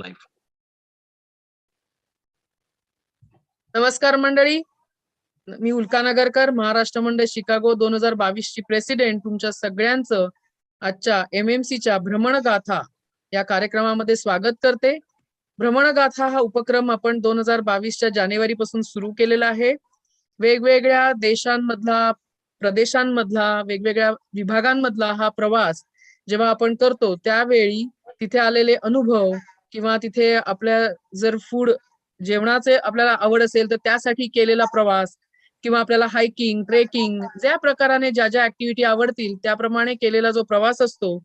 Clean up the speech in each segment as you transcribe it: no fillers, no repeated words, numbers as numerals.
life. नमस्कार मंडळी, मी उल्का नगरकर, महाराष्ट्र मंडळ शिकागो 2022 ची प्रेसिडेंट, तुमच्या सगळ्यांचं आजच्या MMCच्या भ्रमण गाथा या कार्यक्रमामध्ये स्वागत करते. भ्रमण गाथा हा उपक्रम आपण 2022च्या जानेवारी पासून सुरू केलेला आहे. वेगवेगळ्या देशांमधला, प्रदेशांमधला, वेगवेगळ्या विभागांमधला हा प्रवास जेव्हा आपण करतो त्यावेळी तिथे आलेले अनुभव किंवा तिथे आपल्या जर फूड जेवणाचे आपल्याला आवड असेल तर त्यासाठी केलेला प्रवास किंवा आपल्याला हायकिंग, ट्रेकिंग, ज्या प्रकाराने ज्या ज्या ऍक्टिव्हिटी आवडतील त्याप्रमाणे केलेला जो प्रवास असतो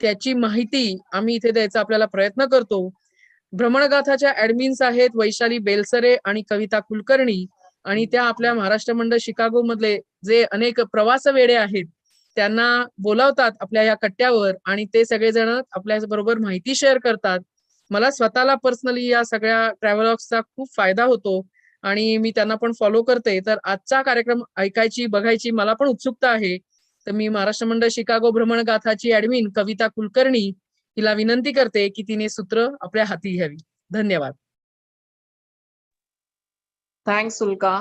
त्याची माहिती आम्ही इथे द्यायचा आपल्याला प्रयत्न करतो. भ्रमणगाथाच्या ऍडमिन्स आहेत वैशाली बेलसरे आणि कविता कुलकर्णी, आणि त्या आपल्या महाराष्ट्र मंडळ शिकागो मधले जे अनेक प्रवास वेडे आहेत त्यांना बोलावतात आपल्या या कट्ट्यावर आणि ते सगळेजण आपल्या बरोबर माहिती शेअर करतात. मला स्वतःला पर्सनली या सगळ्या ट्रॅव्हलॉग्सचा खूप फायदा होतो आणि मी त्यांना पण फॉलो करते. तर आजचा कार्यक्रम ऐकायची, बघायची मला पण उत्सुकता आहे. तर मी महाराष्ट्र मंडळ शिकागो भ्रमण गाथाची ऍडमिन कविता कुलकर्णी हिला विनंती करते की तिने सूत्र आपल्या हाती घ्यावी. धन्यवाद. थँक्स उल्का.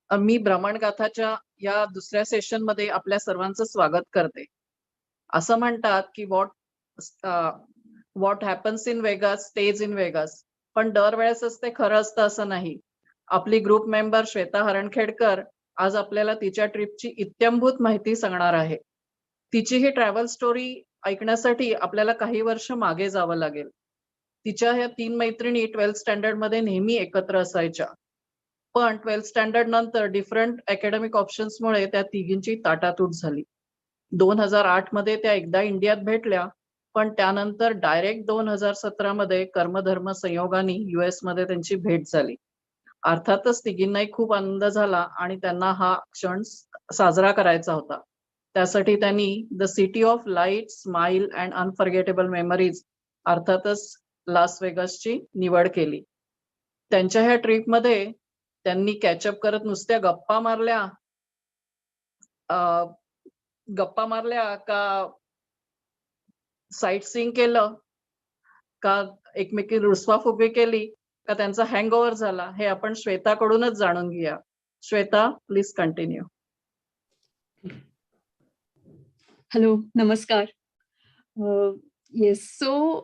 मी भ्रमण गाथाच्या या दुसऱ्या सेशन मध्ये आपल्या सर्वांचं स्वागत करते. असं म्हणतात की what happens in Vegas stage in Vegas, पण दरवेळेस ते खरं असतं असं नाही. आपली ग्रुप मेंबर श्वेता हरणखेडकर आज आपल्याला तिच्या ट्रिपची इत्थंभूत माहिती सांगणार आहे. तिची ही ट्रॅव्हल स्टोरी ऐकण्यासाठी आपल्याला काही वर्ष मागे जावं लागेल. तिच्या ह्या 3 मैत्रिणी 12th स्टँडर्ड मध्ये नेहमी एकत्र असायच्या, पण 12th स्टँडर्ड नंतर डिफरंट अकॅडमिक ऑप्शन्समुळे त्या तिघींची ताटातूट झाली. 2008 मध्ये त्या एकदा इंडियात भेटल्या, पण त्यानंतर डायरेक्ट 2017 मध्ये कर्मधर्म संयोगाने US मध्ये त्यांची भेट झाली. अर्थातच तिघींनाही खूप आनंद झाला आणि त्यांना हा क्षण साजरा करायचा होता. त्यासाठी त्यांनी the city of light, smile and unforgettable memories अर्थातच लास वेगासची निवड केली. त्यांच्या ह्या ट्रिपमध्ये त्यांनी कॅचअप करत नुसत्या गप्पा मारल्या का साईट सीइंग केलं का एकमेकी रुसवाफुगवी केली का त्यांचा हँगओव्हर झाला, हे आपण श्वेताकडूनच जाणून घेऊया. Shweta, please continue. हॅलो, नमस्कार. येस, सो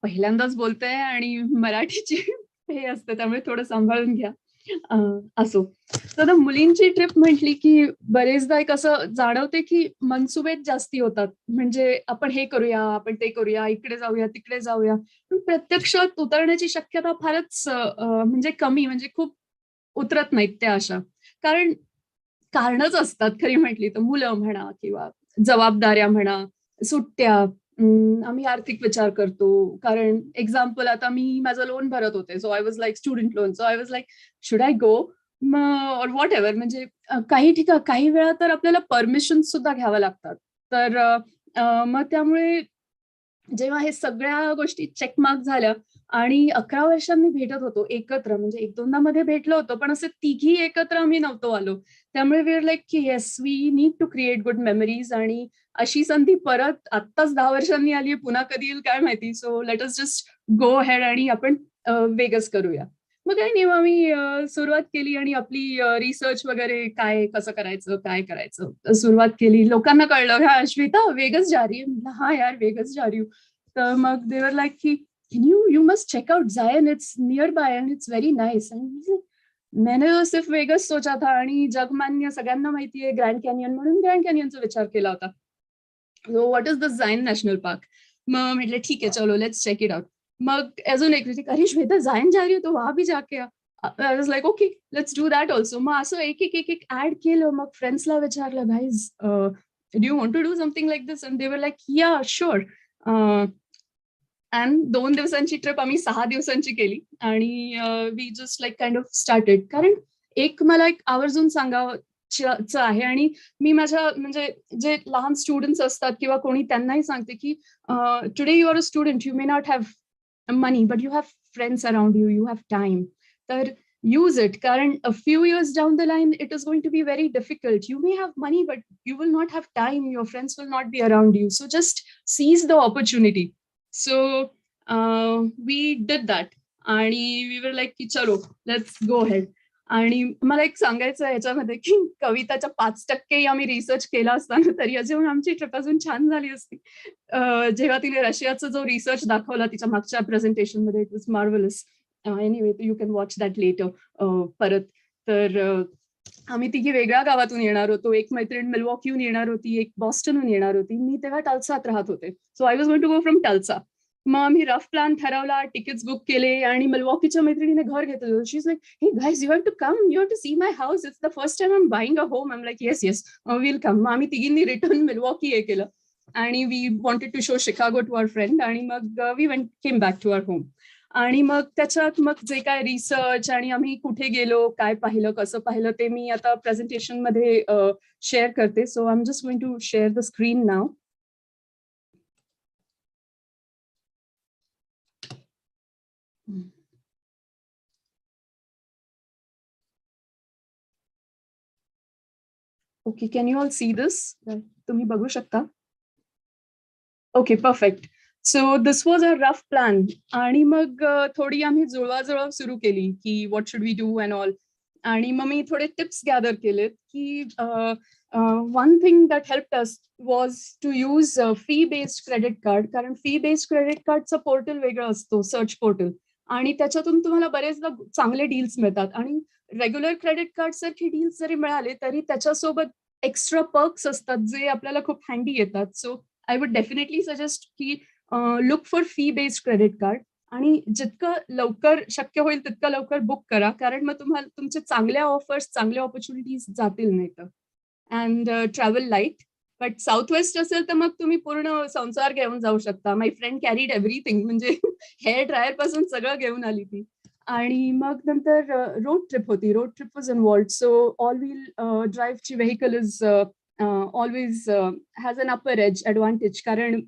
पहिल्यांदाच बोलते आणि मराठीची हे असतं त्यामुळे थोडं सांभाळून घ्या. असो, तर मुलींची ट्रिप म्हटली की बरेचदा एक असं जाणवते की मनसुबेच जास्ती होतात. म्हणजे आपण हे करूया, आपण ते करूया, इकडे जाऊया, तिकडे जाऊया, पण प्रत्यक्षात उतरण्याची शक्यता फारच म्हणजे कमी, म्हणजे खूप उतरत नाहीत त्या अशा. कारणच असतात खरी म्हटली तर, मुलं म्हणा किंवा जबाबदाऱ्या म्हणा, सुट्ट्या, आम्ही आर्थिक विचार करतो. कारण एक्झाम्पल, आता मी माझं लोन भरत होते, so I was like student loan, so I was like should I go or what ever. म्हणजे काही वेळा तर आपल्याला परमिशन सुद्धा घ्याव्या लागतात. तर मग त्यामुळे जेव्हा हे सगळ्या गोष्टी चेकमार्क झाल्या आणि 11 वर्षांनी भेटत होतो एकत्र, म्हणजे 1-2दा मध्ये भेटलो होतो, पण असे तिघी एकत्र आम्ही नव्हतो आलो. त्यामुळे वी आर लाईक की yes, we need to create good memories. आणि अशी संधी परत आत्ताच 10 वर्षांनी आली, पुन्हा कधी येईल काय माहिती. So let us just go head आणि आपण वेगच करूया. मग काही नाही, आम्ही सुरुवात केली आणि आपली रिसर्च वगैरे कसं करायचं, काय करायचं सुरुवात केली. लोकांना कळलं, हा श्वेता वेगच जा रही है. म्हटलं हा यार वेगच जा रही हूँ. तर मग दे वर लाईक की you must check out Zion, it's nearby and it's very nice. मैंने तो सिर्फ वेगस सोचा था आणि जगमान्य सगळ्यांना माहिती आहे ग्रँड कॅनियन, म्हणून ग्रँड कॅनियनचा विचार केला होता. So what is the Zion National Park. मग म्हटलं ठीक आहे, चलो लेट्स चेक इट आउट. मग अजून एक अरे श्वेता जायन जा रही हो तो वहां भी जाके I was like okay let's do that also. मग असं एक ऍड केलं. मग फ्रेंड्सला विचारलं, guys do you want to do something like this, and they were like या शुअर. अँड 2 दिवसांची ट्रिप आम्ही 6 दिवसांची केली आणि we just like kind of started. कारण मला एक आवर्जून सांगायचं आहे आणि मी माझ्या म्हणजे जे लहान स्टुडंट्स असतात किंवा कोणी त्यांनाही सांगते की today you are a student, you may not have money but you have friends around you, you have time. तर use it, कारण a few years down the line it is going to be very difficult. You may have money but you will not have time, your friends will not be around you, so just seize the opportunity. So we did that आणि we were like की चलो let's go head. आणि मला एक सांगायचं आहे याच्यामध्ये की कविताच्या 5% आम्ही रिसर्च केला असताना तरी अजून आमची ट्रिप अजून छान झाली असती. जेव्हा तिने रशियाचा जो रिसर्च दाखवला तिच्या मागच्या प्रेझेंटेशन मध्ये, it was marvellous. Anyway you can watch that later परत. तर आम्ही तिघी वेगळ्या गावातून येणार होतो. एक मैत्रीण मिल्वॉकीहून येणार होती, एक बॉस्टनहून येणार होती. मी तेव्हा टल्सात राहत होते. So I was going to go from Tulsa. मग आम्ही रफ प्लॅन ठरवला, तिकीट्स बुक केले आणि मिल्वॉकीच्या मैत्रिणीने घर घेतलं. She is like, hey guys, you have to come, you have to see my house, it's the first time I am buying a home. I am like, yes yes will come. मग आम्ही तिघींनी return Milwaukee हे केलं आणि we wanted to show Chicago to our friend आणि मग we came back to our home. आणि मग त्याच्यात मग जे काय रिसर्च आणि आम्ही कुठे गेलो, काय पाहिलं, कसं पाहिलं, ते मी आता प्रेझेंटेशन मध्ये शेअर करते. So I am just going to share the screen now. Okay, can you all see this? तुम्ही बघू शकता? Okay, perfect. So this was a rough plan. आणि मग थोडी आम्ही जुळवाजुळव सुरू केली की what should we do and all. आणि मग मी थोडे टिप्स गॅदर केलेत की one thing that helped us was to use fee based credit card. कारण fee based credit cardचं पोर्टल वेगळं असतो, सर्च पोर्टल, आणि त्याच्यातून तुम्हाला बरेचदा चांगले डील्स मिळतात. आणि रेग्युलर क्रेडिट कार्ड सारखे डील्स जरी मिळाले तरी त्याच्यासोबत एक्स्ट्रा पर्क्स असतात जे आपल्याला खूप हँडी येतात. So I would definitely suggest की look for fee based credit card आणि जितकं लवकर शक्य होईल तितकं लवकर बुक करा, कारण मग तुम्हाला तुमचे चांगल्या ऑफर्स, चांगल्या ऑपॉर्च्युनिटीज जातील नाही तर. And travel light. But Southwest असेल तर मग तुम्ही पूर्ण संसार घेऊन जाऊ शकता. माय फ्रेंड कॅरीड एव्हरीथिंग, म्हणजे हेअर ड्रायर पासून सगळं घेऊन आली ती. आणि मग नंतर रोड ट्रिप होती. Road trip was involved. So all wheel ड्राईव्हची vehicle is always has an upper edge advantage, कारण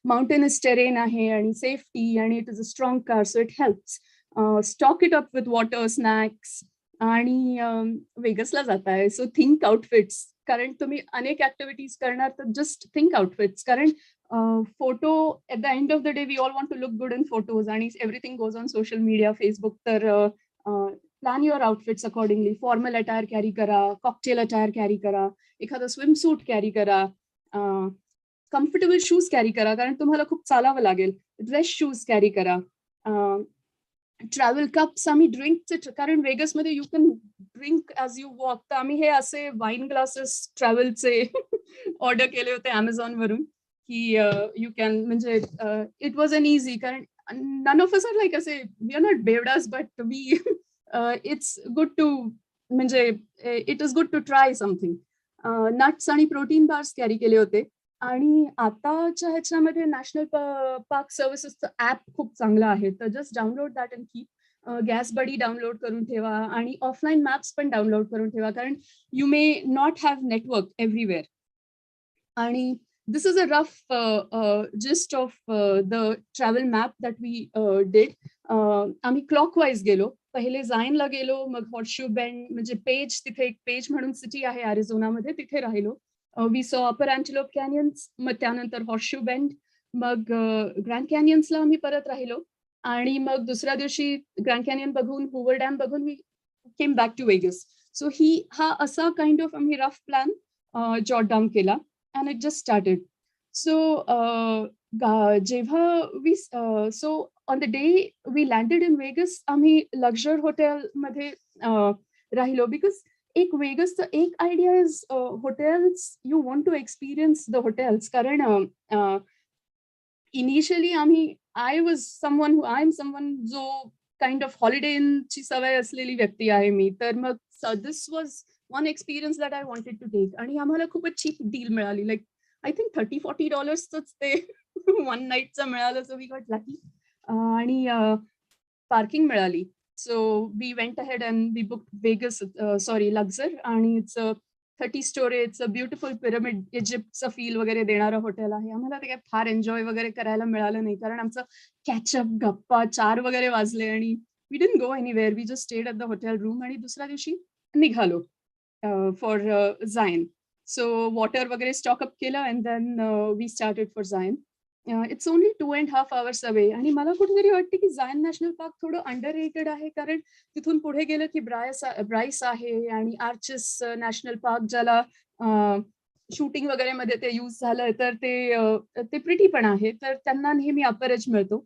माउंटेनस टेरेन आहे आणि सेफ्टी, आणि it is a strong car, so it helps. Stock it up with water, snacks. आणि वेगसला जाताय so think outfits, कारण तुम्ही अनेक ऍक्टिव्हिटीज करणार तर जस्ट थिंक आउटफिट्स. कारण photo at the end of the day we all want to look good in photos आणि everything goes on social media, Facebook. तर plan your outfits accordingly. Formal attire carry करा, cocktail attire carry करा, एखादं swim suit carry करा, comfortable shoes carry करा कारण तुम्हाला खूप चालावं लागेल, ड्रेस शूज कॅरी करा. ट्रॅव्हल कप्स, आम्ही ड्रिंकचे, कारण वेगसमध्ये you can drink as you walk, तर आम्ही हे असे वाईन ग्लासेस ट्रॅव्हलचे ऑर्डर केले होते अमेझॉन वरून की यू कॅन, म्हणजे इट वॉज अन इझी, कारण none of us are like असे, वी आर नॉट बेवडास, but we it's good to, म्हणजे it is good to try something. Nuts आणि प्रोटीन बार्स कॅरी केले होते. आणि आताच्या ह्याच्यामध्ये नॅशनल पार्क सर्व्हिसेसचं ऍप खूप चांगलं आहे, तर just download that and keep. Guess buddy download करून ठेवा आणि ऑफलाईन मॅप्स पण डाउनलोड करून ठेवा, कारण you may not have network everywhere. आणि this is a rough gist of the travel map that we did. आम्ही क्लॉकवाईज गेलो. पहिले झायनला गेलो, मग हॉर्सशू बेंड, म्हणजे पेज, तिथे एक पेज म्हणून सिटी आहे अरिझोनामध्ये, तिथे राहिलो. वी सॉ अपर अँटिलोप कॅनियन्स, मग त्यानंतर हॉर्सशू बेंड, मग ग्रँड कॅनियन्सला आम्ही परत राहिलो. आणि मग दुसऱ्या दिवशी ग्रँड कॅनियन बघून, हूवर डॅम बघून we came back to Vegas. So हा असा काइंड ऑफ आम्ही रफ प्लॅन जॉट डाऊन केला and it just started. So जेव्हा we so on the day we landed in Vegas, आम्ही लक्झर हॉटेलमध्ये राहिलो. बिकॉज एक वेगसचं एक idea is hotels, you want to experience the hotels. कारण इनिशियली आय एम समवन जो काइंड ऑफ हॉलिडे इनची सवय असलेली व्यक्ती आहे मी. तर मग this was one experience that I wanted to take. आणि आम्हाला खूपच चीप डील मिळाली, लाईक आय थिंक $30-40 ते वन नाईटचं मिळालं. So we got lucky. आणि पार्किंग मिळाली. So we went ahead and we booked Vegas, Luxor, आणि it's a 30 story, it's a beautiful pyramid, इजिप्तचं फील वगैरे देणारं हॉटेल आहे. आम्हाला ते काय फार एन्जॉय वगैरे करायला मिळालं नाही, कारण आमचं कॅचअप, गप्पा 4 वगैरे वाजले आणि we didn't go anywhere. We just stayed at the hotel room आणि दुसऱ्या दिवशी निघालो फॉर झायन. सो वॉटर वगैरे स्टॉक अप केलं and then we started for Zion. It's only 2.5 hours away. आणि मला कुठेतरी वाटते की झायन नॅशनल पार्क थोडं अंडररेटेड आहे, कारण तिथून पुढे गेलं की ब्राईस आहे आणि आर्चिस नॅशनल पार्क, ज्याला शूटिंग वगैरे मध्ये ते यूज झालंय, तर ते प्रिटी पण आहे, तर त्यांना नेहमी अपर एज मिळतो.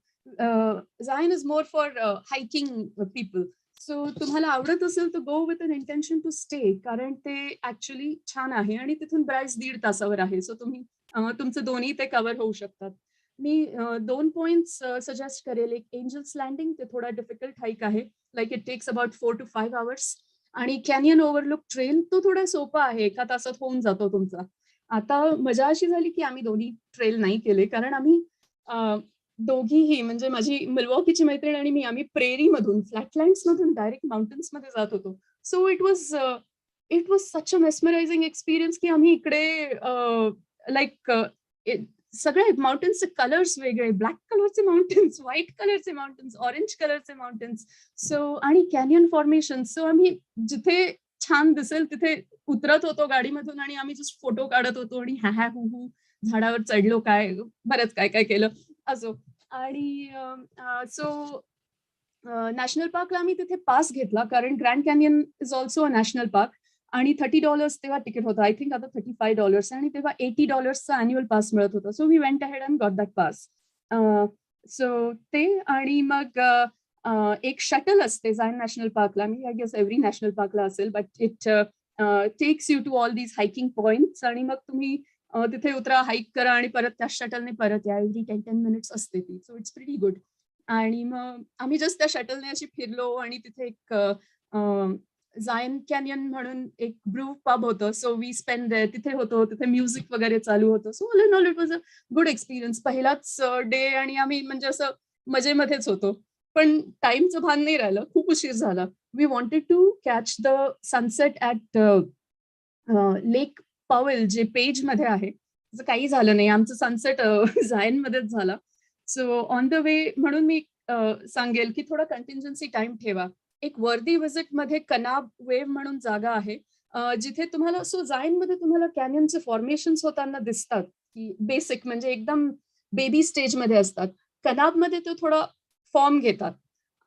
Zion is more for hiking people. So तुम्हाला आवडत असेल तर go with an intention to stay, कारण ते ऍक्च्युली छान आहे आणि तिथून ब्राईस 1.5 तासावर आहे. सो तुम्ही तुमचं दोन्ही ते कव्हर होऊ शकतात. मी 2 पॉइंट्स सजेस्ट करेल. एक एंजल्स लँडिंग, ते थोडा डिफिकल्ट हाईक आहे, like it takes about 4 to 5 hours. आणि कॅनियन ओव्हरलुक ट्रेल तो थोडा सोपा आहे, 1 तासात होऊन जातो तुमचा. आता मजा अशी झाली की आम्ही दोन्ही ट्रेल नाही केले, कारण आम्ही दोघीही, म्हणजे माझी मिल्वॉकीची मैत्रीण आणि मी, आम्ही प्रेरी मधून, फ्लॅटलँड्स मधून डायरेक्ट माउंटन्स मध्ये जात होतो. So it was such a mesmerising experience की आम्ही इकडे लाईक सगळे माउंटन्सचे कलर्स वेगळे, ब्लॅक कलरचे माउंटन्स, व्हाईट कलरचे माउंटन्स, ऑरेंज कलरचे माउंटन्स, सो आणि कॅनियन फॉर्मेशन. सो आम्ही जिथे छान दिसेल तिथे उतरत होतो गाडीमधून आणि आम्ही जस्ट फोटो काढत होतो आणि हा हू हू झाडावर चढलो, काय बरंच काय काय केलं असो. आणि सो नॅशनल पार्कला आम्ही तिथे पास घेतला, कारण grand canyon is also a national park. आणि $30 तेव्हा तिकीट होतं, आय थिंक आता $35, आणि तेव्हा $80चा अॅन्युअल पास मिळत होता. So we went ahead and got that pass. So ते, आणि मग एक शटल असते झायन नॅशनल पार्कला, मी आय गेस एव्हरी नॅशनल पार्कला असेल, but it takes you to all these hiking points, आणि मग तुम्ही तिथे उतरा, हाईक करा आणि परत त्या शटलने परत या. एव्हरी 10 मिनिट्स असते ती. So it's pretty good. आणि मग आम्ही जस्ट त्या शटलने अशी फिरलो, आणि तिथे एक झायन कॅनियन म्हणून एक ब्रू पब होतं. सो वी स्पेंड तिथे होतो, तिथे म्युझिक वगैरे चालू होतं. So all in all it was a good experience. पहिलाच डे, आणि आम्ही म्हणजे असं मजेमध्येच होतो, पण टाइमचं भान नाही राहिलं, खूप उशीर झाला. We wanted to catch the sunset at Lake Powell, जे पेज मध्ये आहे. त्याचं काही झालं नाही, आमचं सनसेट झायन मध्येच झाला. सो ऑन द वे म्हणून मी सांगेल की थोडा कंटिन्जन्सी टाइम ठेवा. एक वर्दी व्हिजिट मध्ये कनाब वेव म्हणून जागा आहे, जिथे तुम्हाला, सो झायन मध्ये तुम्हाला कॅनियनचे फॉर्मेशन्स होताना दिसतात, की बेसिक म्हणजे एकदम बेबी स्टेज मध्ये असतात. कनाब मध्ये ते थोडा फॉर्म घेतात,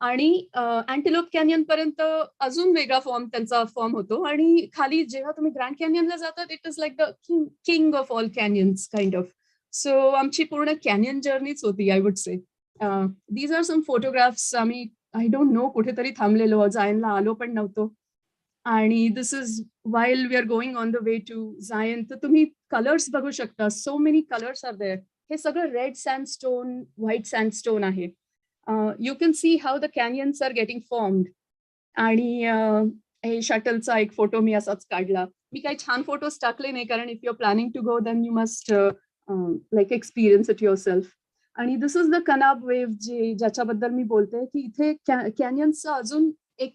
आणि अँटिलोप कॅनियन पर्यंत अजून वेगळा त्यांचा फॉर्म होतो, आणि खाली जेव्हा तुम्ही ग्रँड कॅनियनला जातात, it is like the king of all canyons kind of. So आमची पूर्ण कॅनियन जर्नीच होती, I would say. These are some photographs. आम्ही आय डोंट नो कुठेतरी थांबलेलो, झायनला आलो पण नव्हतो. आणि this is while we are going on the way to Zion. तर तुम्ही कलर्स बघू शकता, so many colours are there. हे सगळं रेड सँडस्टोन, व्हाईट सँडस्टोन आहे. You can see how the canyons are getting formed. आणि हे शटलचा एक फोटो मी असाच काढला. मी काही छान फोटोज टाकले नाही, कारण if you are planning to go then you must like experience it yourself. आणि this is the Kanab wave, ज्याच्याबद्दल मी बोलते, की इथे कॅनियन्सचा अजून एक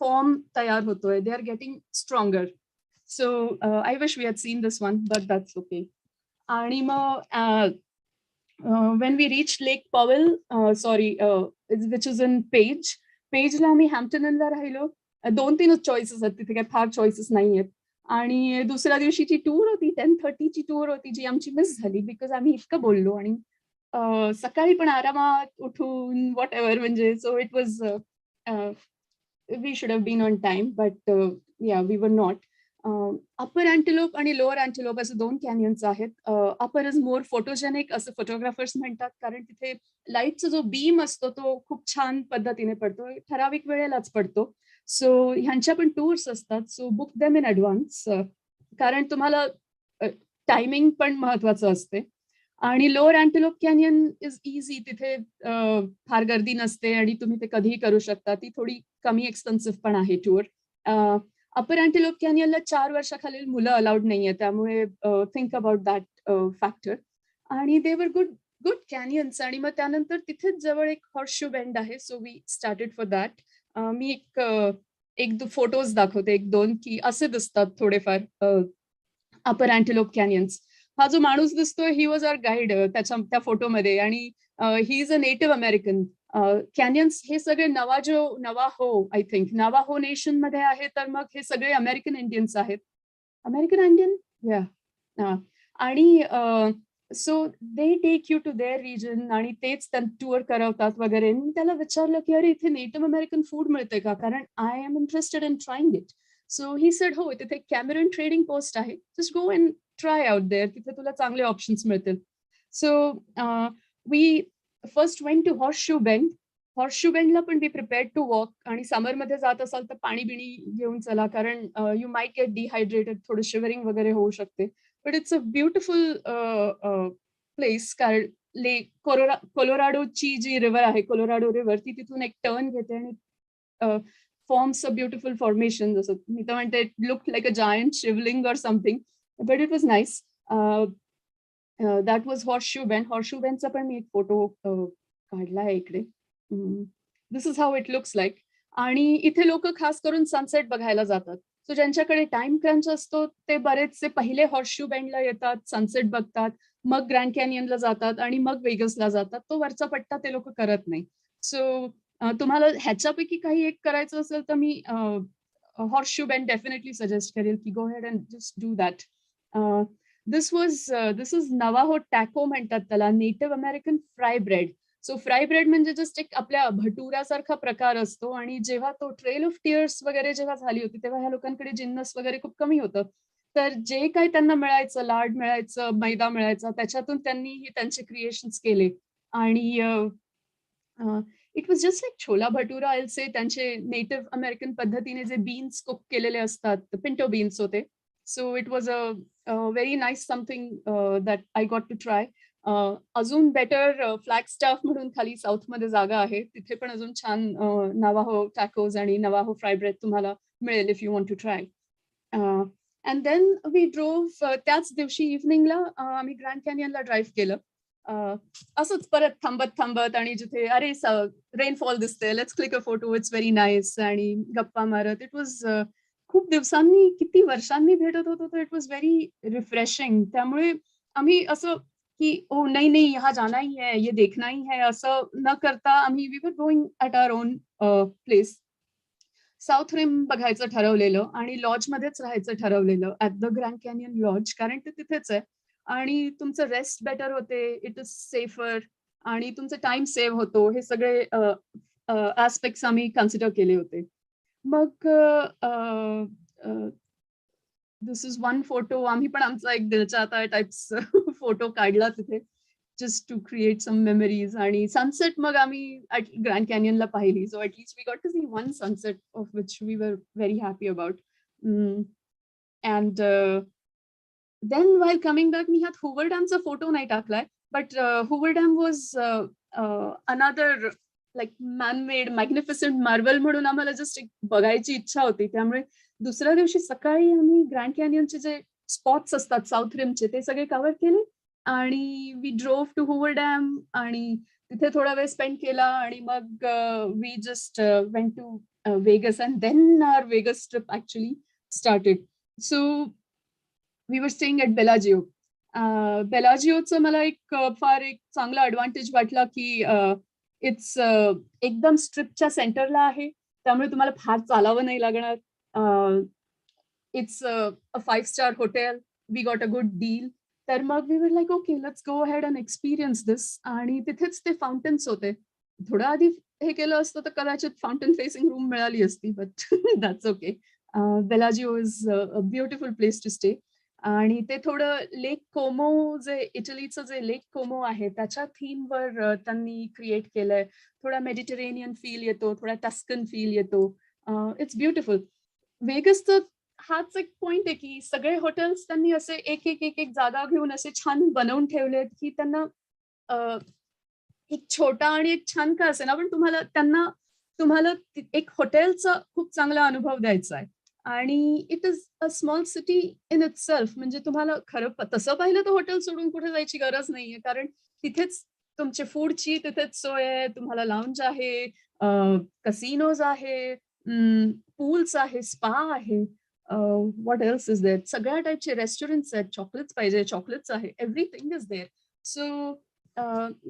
फॉर्म तयार होतोय. They are getting stronger. So I wish we had seen this one, but that's okay. आणि मग when we reached Lake Powell, which is in पेजला आम्ही हॅम्प्टन इनला राहिलो. 2-3च चॉईसेस आहेत तिथे, काही फार चॉईसेस नाही आहेत. आणि दुसऱ्या दिवशीची टूर होती, 10:30ची टूर होती, जी आमची मिस झाली, बिकॉज आम्ही इतकं बोललो, आणि सकाळी पण आरामात उठून वॉट एव्हर, म्हणजे so it was, we should have been on time, but yeah we were not. Upper Antelope आणि लोअर अँटिलोप असे 2 कॅनियन्स आहेत. अपर इज मोर फोटोजेनिक असं फोटोग्राफर्स म्हणतात, कारण तिथे लाईटचा जो बीम असतो तो खूप छान पद्धतीने पडतो, ठराविक वेळेलाच पडतो. सो ह्यांच्या पण टूर्स असतात. So book them in advance, कारण तुम्हाला टायमिंग पण महत्वाचं असते. आणि लोअर अँटिलोप कॅनियन इज इझी, तिथे फार गर्दी नसते आणि तुम्ही ते कधीही करू शकता. ती थोडी कमी एक्सपेन्सिव्ह पण आहे टूर. अपर अँटिलोप कॅनियनला 4 वर्षाखालील मुलं अलाउड नाहीये, त्यामुळे थिंक अबाउट दॅट फॅक्टर. आणि दे वर गुड कॅनियन्स. आणि मग त्यानंतर तिथेच जवळ एक हॉर्सशू बेंड आहे, so we started for that. मी एक फोटोज दाखवते, 1-2, की असे दिसतात थोडेफार अपर अँटिलोप कॅनियन्स. हा जो माणूस दिसतोय, ही वॉज आवर गाईड त्या फोटोमध्ये, आणि he is a native American. Canyons हे सगळे Navajo I think Navajo nation मध्ये आहे, तर मग हे सगळे अमेरिकन इंडियन्स आहेत. American Indian, yeah. आणि so they take you to their region आणि तेच टूर करवतात वगैरे. मी त्याला विचारलं की अरे इथे नेटिव्ह अमेरिकन फूड मिळते का, कारण I am interested in trying it. So he said हो, तिथे कॅमेरन ट्रेडिंग पोस्ट आहे, just go and try out there, तिथे तुला चांगले ऑप्शन्स मिळतील. So we first went to horseshoe bend. Horseshoe बेंडला पण बी प्रिपेअर्ड टू वॉक, आणि समरमध्ये जात असाल तर पाणी बिणी घेऊन चला, कारण यू माइट गेट डिहायड्रेटेड, थोडं शिवरिंग वगैरे होऊ शकते. But it's a beautiful place, कारण कोलोराडोची जी रिव्हर आहे, कोलोराडो रिव्हर, ती तिथून एक टर्न घेते आणि फॉर्म्स अ ब्युटिफुल फॉर्मेशन. जसं मी तर म्हणते it look like a giant Shivling or something, but it was nice. That was horseshoe bend. Horseshoe बेंडचा पण मी एक फोटो काढला आहे इकडे. This is how it looks like. आणि इथे लोक खास करून सनसेट बघायला जातात. सो ज्यांच्याकडे टाइम क्रंच असतो ते बरेचसे पहिले हॉर्सशू बेंडला येतात, सनसेट बघतात, मग ग्रँड कॅनियनला जातात आणि मग वेगसला जातात. तो वरचा पट्टा ते लोक करत नाही. सो तुम्हाला ह्याच्यापैकी काही एक करायचं असेल तर मी हॉर्सशू बेंड डेफिनेटली सजेस्ट करेल की go head and just do that. This is Navajo taco म्हणतात त्याला, native American fry bread. So fry bread म्हणजे जस्ट एक आपल्या भटुऱ्यासारखा प्रकार असतो. आणि जेव्हा तो ट्रेल ऑफ टिअर्स वगैरे जेव्हा झाली होती तेव्हा ह्या लोकांकडे जिन्नस वगैरे खूप कमी होतं. तर जे काही त्यांना मिळायचं, लाड मिळायचं, मैदा मिळायचा, त्याच्यातून त्यांनी हे त्यांचे क्रिएशन्स केले. आणि it was just like chhola bhatura, I will say. त्यांचे नेटिव्ह अमेरिकन पद्धतीने जे बीन्स कुक केलेले असतात, पिंटो बीन्स होते. So it was a very nice something that I got to try. अजून बेटर फ्लॅग स्टाफ म्हणून खाली साऊथमध्ये जागा आहे, तिथे पण अजून छान नवाहो टॅकोज आणि नवाहो फ्राय ब्रेड तुम्हाला मिळेल if you want to try. And then we drove. त्याच दिवशी इव्हनिंगला आम्ही ग्रँड कॅनियनला ड्राईव्ह केलं. असंच परत थांबत थांबत, आणि जिथे अरे रेनफॉल दिसते, let's click a photo, it's very nice, आणि गप्पा मारत. इट वॉज खूप दिवसांनी, किती वर्षांनी भेटत होतो, तर इट वॉज व्हेरी रिफ्रेशिंग. त्यामुळे आम्ही असं की ओ नहीं नहीं यहाँ जाना ही है, ये देखना ही है, असं न करता आम्ही we were going at our own place. South rim बघायचं ठरवलेलं आणि लॉजमध्येच राहायचं ठरवलेलं, at the grand canyon lodge, कारण ते तिथेच आहे. आणि तुमचं रेस्ट बेटर होते, इट इज सेफर, आणि तुमचा टाइम सेव्ह होतो. हे सगळे ऍस्पेक्ट्स आम्ही कन्सिडर केले होते. मग दिस इज वन फोटो. आम्ही पण आमचा एक दिलचा आता टाइप्स फोटो काढला तिथे, just to create some memories. आणि सनसेट मग आम्ही ग्रँड कॅनियनला पाहिली. So at least we got to see one sunset of which we were very happy about. And then while coming back, मी ह्यात हुवर डॅमचा फोटो नाही टाकलाय, but Hoover dam was another like man-made magnificent marble म्हणून आम्हाला just एक बघायची इच्छा होती. त्यामुळे दुसऱ्या दिवशी सकाळी आम्ही ग्रँड कॅनियनचे जे स्पॉट्स असतात साऊथ रिमचे ते सगळे कव्हर केले, आणि we drove to Hoover dam, आणि तिथे थोडा वेळ स्पेंड केला, आणि मग we just went to Vegas, and then our Vegas trip actually started. So we were staying at Bellagio. बेलाजिओचं मला एक फार एक चांगला ॲडव्हान्टेज वाटला की इट्स एकदम स्ट्रिपच्या सेंटरला आहे, त्यामुळे तुम्हाला फार चालावं नाही लागणार. It's a five star hotel. We got a good deal. तर मग we were like okay, let's go ahead and experience this. आणि तिथेच ते फाउंटन्स होते. थोडं आधी हे केलं असतं तर कदाचित फाउंटन फेसिंग रूम मिळाली असती, but that's okay. Bellagio is a beautiful place to stay. आणि ते थोडं लेक कोमो, जे इटलीचं जे लेक कोमो आहे त्याच्या थीमवर त्यांनी क्रिएट केलंय. थोडा मेडिटेरेनियन फील येतो, थोडा टस्कन फील येतो. It's beautiful. वेगसचं हाच एक पॉइंट आहे की सगळे हॉटेल्स त्यांनी असे एक एक एक एक जागा घेऊन असे छान बनवून ठेवलेत की त्यांना एक छोटा आणि एक छान का असे ना, पण तुम्हाला एक हॉटेलचा खूप चांगला अनुभव द्यायचा आहे. आणि it is a small city in itself. म्हणजे तुम्हाला खरं तसं पाहिलं तर हॉटेल सोडून कुठे जायची गरज नाहीये, कारण तिथेच तुमचे फूडची तिथेच सोय आहे, तुम्हाला लाऊंज आहे, कसिनोज आहे, पूल्स आहे, स्पा आहे, व्हॉट एल्स इज देअर, सगळ्या टाईपचे रेस्टॉरंट्स आहेत, चॉकलेट्स पाहिजे चॉकलेट्स आहे, एव्हरीथिंग इज देअर. सो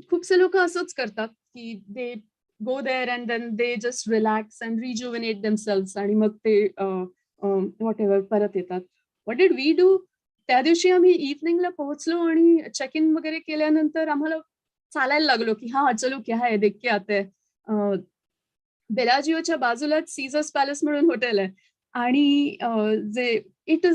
खूपसे लोक असंच करतात की दे go there and then they just relax and rejuvenate themselves, आणि मग ते whatever परत येतात. What did we do? त्या दिवशी आम्ही इव्हनिंगला पोहोचलो आणि चेक इन वगैरे केल्यानंतर आम्हाला चालायला लागलो की हा चलो क्या है देख के आते हैं. बेलाजिओच्या बाजूलाच सीझर्स पॅलेस म्हणून हॉटेल आहे आणि जे इट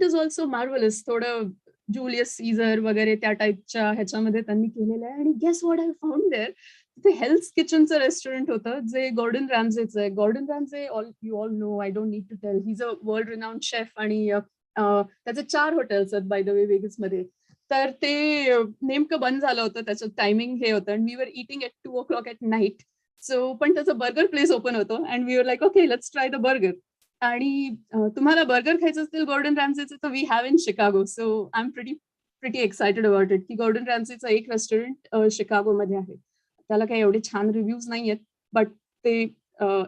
इज ऑल्सो मार्वलस. थोडं जुलियस सीझर वगैरे त्या टाईपच्या ह्याच्यामध्ये त्यांनी केलेलं आहे. आणि guess what I found there, तिथे हेल्थ किचनचं रेस्टॉरंट होतं जे गॉर्डन रॅम्झेचं आहे. Gordon Ramsay you all know, I don't need to tell, he is a world renowned chef आणि त्याचे 4 हॉटेल्स आहेत बाय द वे वेगसमध्ये. तर ते नेमकं बंद झालं होतं, त्याचं टायमिंग हे होतं आणि we were eating at 2 o'clock at night. So पण त्याचं बर्गर प्लेस ओपन होतं and we were like okay let's try the burger. आणि तुम्हाला बर्गर खायचं असतील गॉर्डन रॅम्झेचं तर we have in Chicago. So I am pretty excited about it की गॉर्डन रॅम्झेचं एक रेस्टॉरंट शिकागोमध्ये आहे. त्याला काही एवढे छान रिव्ह्यूज नाही आहेत, बट ते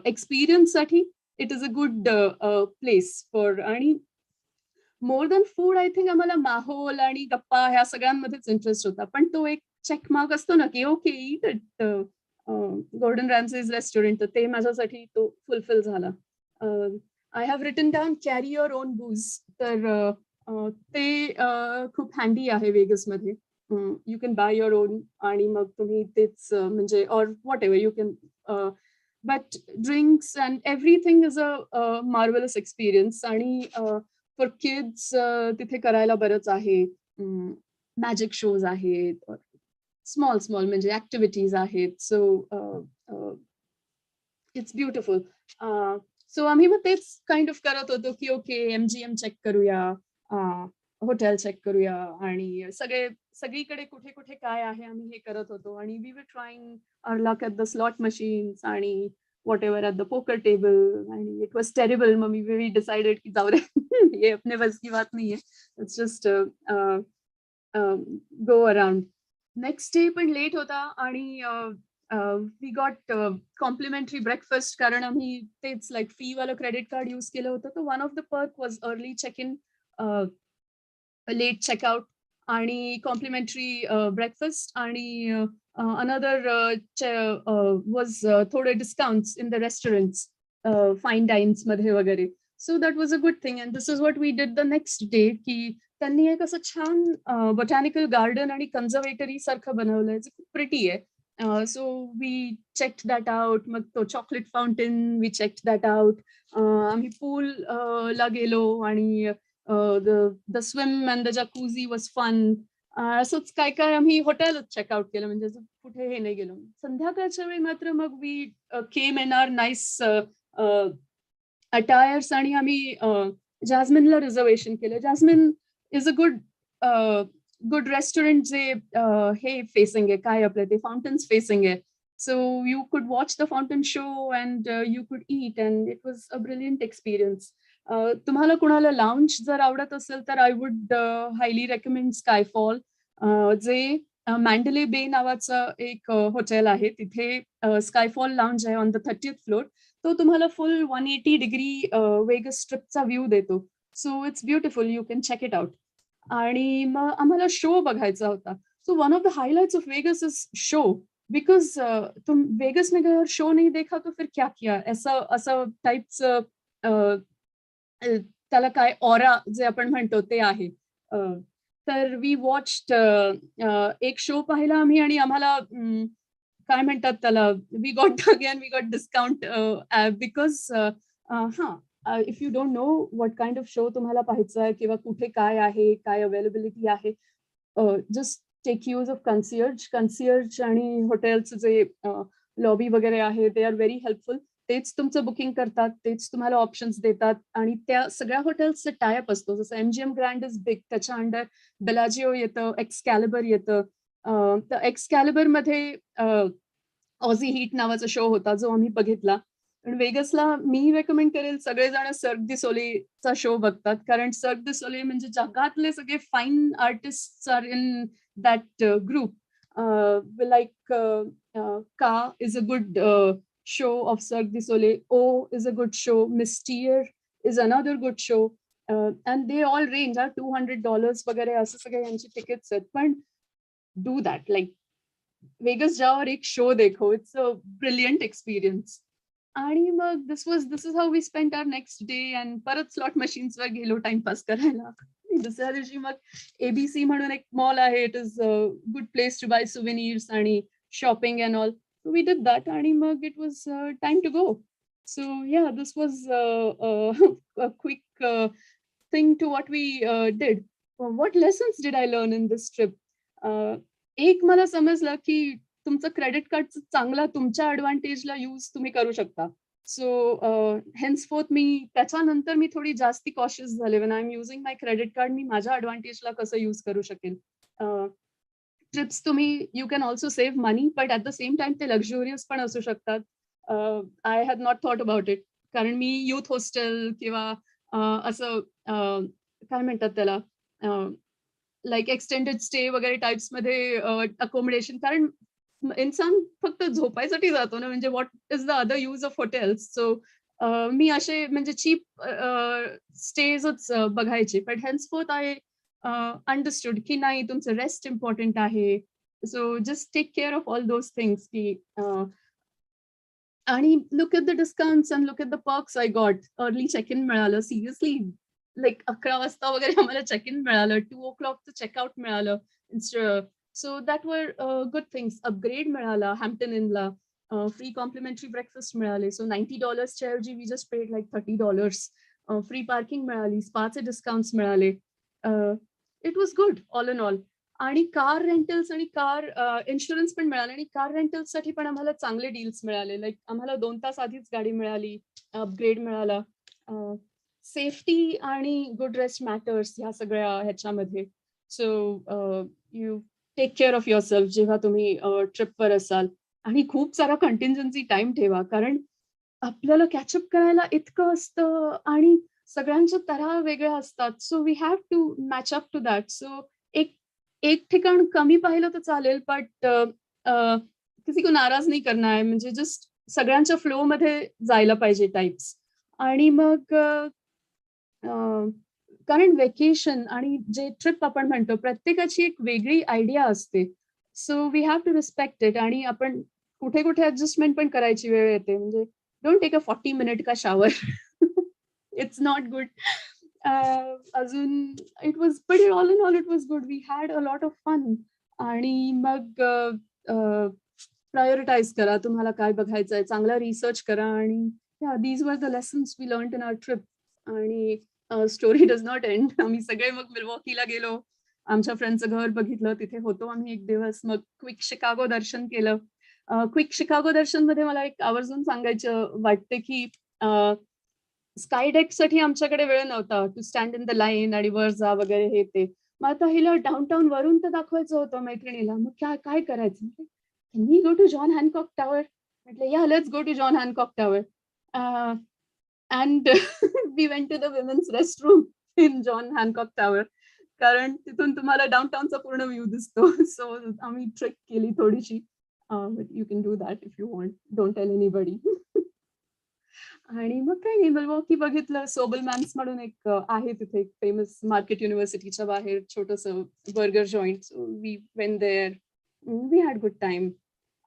एक्सपिरियन्ससाठी it is a good place for. आणि more than food I think आम्हाला माहोल आणि गप्पा ह्या सगळ्यांमध्येच इंटरेस्ट होता. पण तो एक चेक मार्क असतो ना की okay it it Gordon Ramsay's restaurant, तर ते माझ्यासाठी तो फुलफिल झाला. I have written down carry your own booze. तर ते खूप हँडी आहे वेगसमध्ये. You can buy your own आणि मग तुम्ही तेच म्हणजे or whatever you can, but drinks and everything is a marvellous experience. आणि फॉर किड्स तिथे करायला बरंच आहे. मॅजिक शोज आहेत, स्मॉल म्हणजे ऍक्टिव्हिटीज आहेत. So it's beautiful. सो आम्ही मग तेच काइंड ऑफ करत होतो की ओके MGM चेक करूया, हॉटेल चेक करूया आणि सगळीकडे कुठे कुठे काय आहे आम्ही हे करत होतो. आणि we were trying our luck at the slot machines आणि whatever at the poker table. आणि इट वॉज टेरिबल. मग वी डिसाइडेड की जाऊ दे ये अपने बस की बात नाही आहे, it's just go around. Next day पण लेट होता आणि वी गॉट कॉम्प्लिमेंटरी ब्रेकफास्ट, कारण आम्ही तेच लाईक फी वालं क्रेडिट कार्ड यूज केलं होतं. तर one of the perk was early check in, late checkout आणि कॉम्प्लिमेंटरी ब्रेकफास्ट. आणि अनदर वॉज थोडे discounts in the restaurants, fine dines मध्ये वगैरे. So that was a good thing and this is what we did the next day की त्यांनी एक असं छान बॉटॅनिकल गार्डन आणि कन्झर्वेटरी सारखं बनवलंय जे खूप प्रिटी आहे. So we checked that out. मग तो chocolate fountain we checked that out. आम्ही पूल ला गेलो आणि the swim and the jacuzzi was fun. असंच काय काय आम्ही हॉटेलच चेकआउट केलं, म्हणजे कुठे हे नाही गेलो. संध्याकाळच्या वेळी मात्र मग we came in our nice attires आणि आम्ही जॅस्मिनला रिझर्वेशन केलं. Jasmine is a good restaurant जे हे फेसिंग आहे, काय आपलं ते फाउंटन्स फेसिंग आहे. So you could watch the fountain show and you could eat and it was a brilliant experience. तुम्हाला कुणाला लाउंज जर आवडत असेल तर I would highly recommend Skyfall, जे मॅन्डले बे नावाचं एक हॉटेल आहे. तिथे स्कायफॉल लाउंज आहे ऑन द 30th फ्लोअर. तो तुम्हाला फुल 180 डिग्री वेगस स्ट्रिपचा व्ह्यू देतो. So it's beautiful, you can check it out. आणि मग आम्हाला शो बघायचा होता. So one of the highlights of Vegas is show, because तुम वेगस में गए और शो नहीं देखा तो फिर क्या किया, असं टाईपचं त्याला काय ऑरा जे आपण म्हणतो ते आहे. तर वी वॉच्ड एक शो पाहिला आम्ही आणि आम्हाला काय म्हणतात त्याला, we got discount because if you don't know what kind of show तुम्हाला पाहायचा आहे किंवा कुठे काय आहे, काय अवेलेबिलिटी आहे, जस्ट टेक यूज ऑफ कन्सियर्ज आणि हॉटेलचं जे लॉबी वगैरे आहे, दे आर व्हेरी हेल्पफुल. तेच तुमचं बुकिंग करतात, तेच तुम्हाला ऑप्शन्स देतात आणि त्या सगळ्या हॉटेल्सचं टायअप असतो. जसं MGM ग्रँड इज बिग, त्याच्या अंडर बेलाजिओ येतं, एक्सकॅलिबर येतं. तर एक्सकॅलिबर मध्ये ऑझी हीट नावाचा शो होता जो आम्ही बघितला. पण वेगसला मी रेकमेंड करेल सगळेजण सर्क दि सोलेचा शो बघतात, कारण सर्क दि सोले म्हणजे जगातले सगळे fine artist are in that group. Like Ka is a good show of Cirque du Soleil. O is a good show. Mystere is another good show. And they all range $200 वगैरे असं सगळे यांची तिकीट्स आहेत. पण do that. Like Vegas जाओ और एक show देखो. It's a brilliant experience. आणि मग this is how we spent our next day. And परत स्लॉट मशीन्स वर गेलो टाइमपास करायला. दुसऱ्या दिवशी मग ABC म्हणून एक मॉल आहे. It is good place to buy souvenirs आणि shopping and all. So we did that आणि मग it was time to go. So yeah, this was a quick thing to what we did. What lessons did I learn in this trip? एक मला समजलं की तुमचं credit कार्डचं चांगला तुमच्या ॲडव्हान्टेजला यूज तुम्ही करू शकता. सो हेन्सफोर्थ मी त्याच्यानंतर मी थोडी जास्ती कॉशियस झाले. When I am using my credit card मी माझ्या ॲडव्हान्टेजला कसं यूज करू शकेल. ट्रिप्स तुम्ही you can also save money, but at the same time ते लक्झुरियस पण असू शकतात. I had not thought about it, कारण मी युथ हॉस्टेल किंवा असं काय म्हणतात त्याला लाईक एक्सटेंडेड स्टे वगैरे टाइप्समध्ये अकोमोडेशन, कारण इन्सान फक्त झोपायसाठी जातो ना, म्हणजे what is the other use of hotels. So मी असे म्हणजे चीप स्टेजच बघायचे. बट हेन्सफोर्थ आय अंडरस्टूड की नाही, तुमचं रेस्ट इम्पॉर्टंट आहे. So just take care of all those things की आणि look at the discounts and look at the perks I got. Early check in मिळालं, सिरियसली लाईक 11 वाजता वगैरे आम्हाला चेक इन मिळालं, 2 o'clockचं चेकआउट मिळालं. So that were good things. Upgrade मिळाला हॅम्प्टन इनला, फ्री कॉम्प्लिमेंटरी ब्रेकफास्ट मिळाले. सो $90च्या ऐवजी we just paid like $30. Free parking मिळाली, स्पाचे डिस्काउंट्स मिळाले. It was good all in all. आणि कार रेंटल्स आणि कार इन्शुरन्स पण मिळाले. आणि कार रेंटल्ससाठी पण आम्हाला चांगले डील्स मिळाले. लाईक आम्हाला 2 तास आधीच गाडी मिळाली, अपग्रेड मिळाला. सेफ्टी आणि गुड रेस्ट मॅटर्स ह्या सगळ्या ह्याच्यामध्ये. So you take care of yourself जेव्हा तुम्ही ट्रिपवर असाल. आणि खूप सारा कंटिंजन्सी टाइम ठेवा, कारण आपल्याला कॅचअप करायला इतकं असतं आणि सगळ्यांच्या तऱ्हा वेगळ्या असतात. So we have to match up to that. So एक ठिकाण कमी पाहिलं तर चालेल, बट किसी को नाराज नाही करना आहे, म्हणजे जस्ट सगळ्यांच्या फ्लो मध्ये जायला पाहिजे टाइप्स. आणि मग कारण वेकेशन आणि जे ट्रिप आपण म्हणतो प्रत्येकाची एक वेगळी आयडिया असते. So we have to respect it. आणि आपण कुठे कुठे ऍडजस्टमेंट पण करायची वेळ येते. म्हणजे डोंट टेक अ 40 मिनिट का शॉवर. It's not good. अजून it was but all in all it was good. We had a lot of fun. आणि मग प्रायोरिटाईज करा तुम्हाला काय बघायचं आहे, चांगला रिसर्च करा. आणि these were the lessons we learn in our trip. आणि स्टोरी डज नॉट एंड. आम्ही सगळे मग मिल्वॉकीला गेलो, आमच्या फ्रेंडचं घर बघितलं, तिथे होतो आम्ही एक दिवस. मग क्विक शिकागो दर्शन केलं. क्विक शिकागो दर्शन मध्ये मला एक आवर्जून सांगायचं वाटते की स्काय डेक साठी आमच्याकडे वेळ नव्हता to stand in the line आणि वर जा वगैरे हे ते. मग आता हिला डाऊनटाऊन वरून तर दाखवायचं होतं मैत्रिणीला. मग काय करायचं, can we go to John Hancock Tower. म्हटलं yeah let's go to John Hancock Tower. And we went to the women's restroom in John Hancock Tower, कारण तिथून तुम्हाला डाऊनटाऊनचा पूर्ण व्ह्यू दिसतो. सो आम्ही ट्रेक केली थोडीशी. You can do that if you want, don't tell anybody. आणि मग काही नाही, मिल्वॉकी बघितलं. सोबलमॅन्स म्हणून एक आहे तिथे एक फेमस मार्केट युनिव्हर्सिटीच्या बाहेर छोटंसं burger joint. So we went there, we had good time.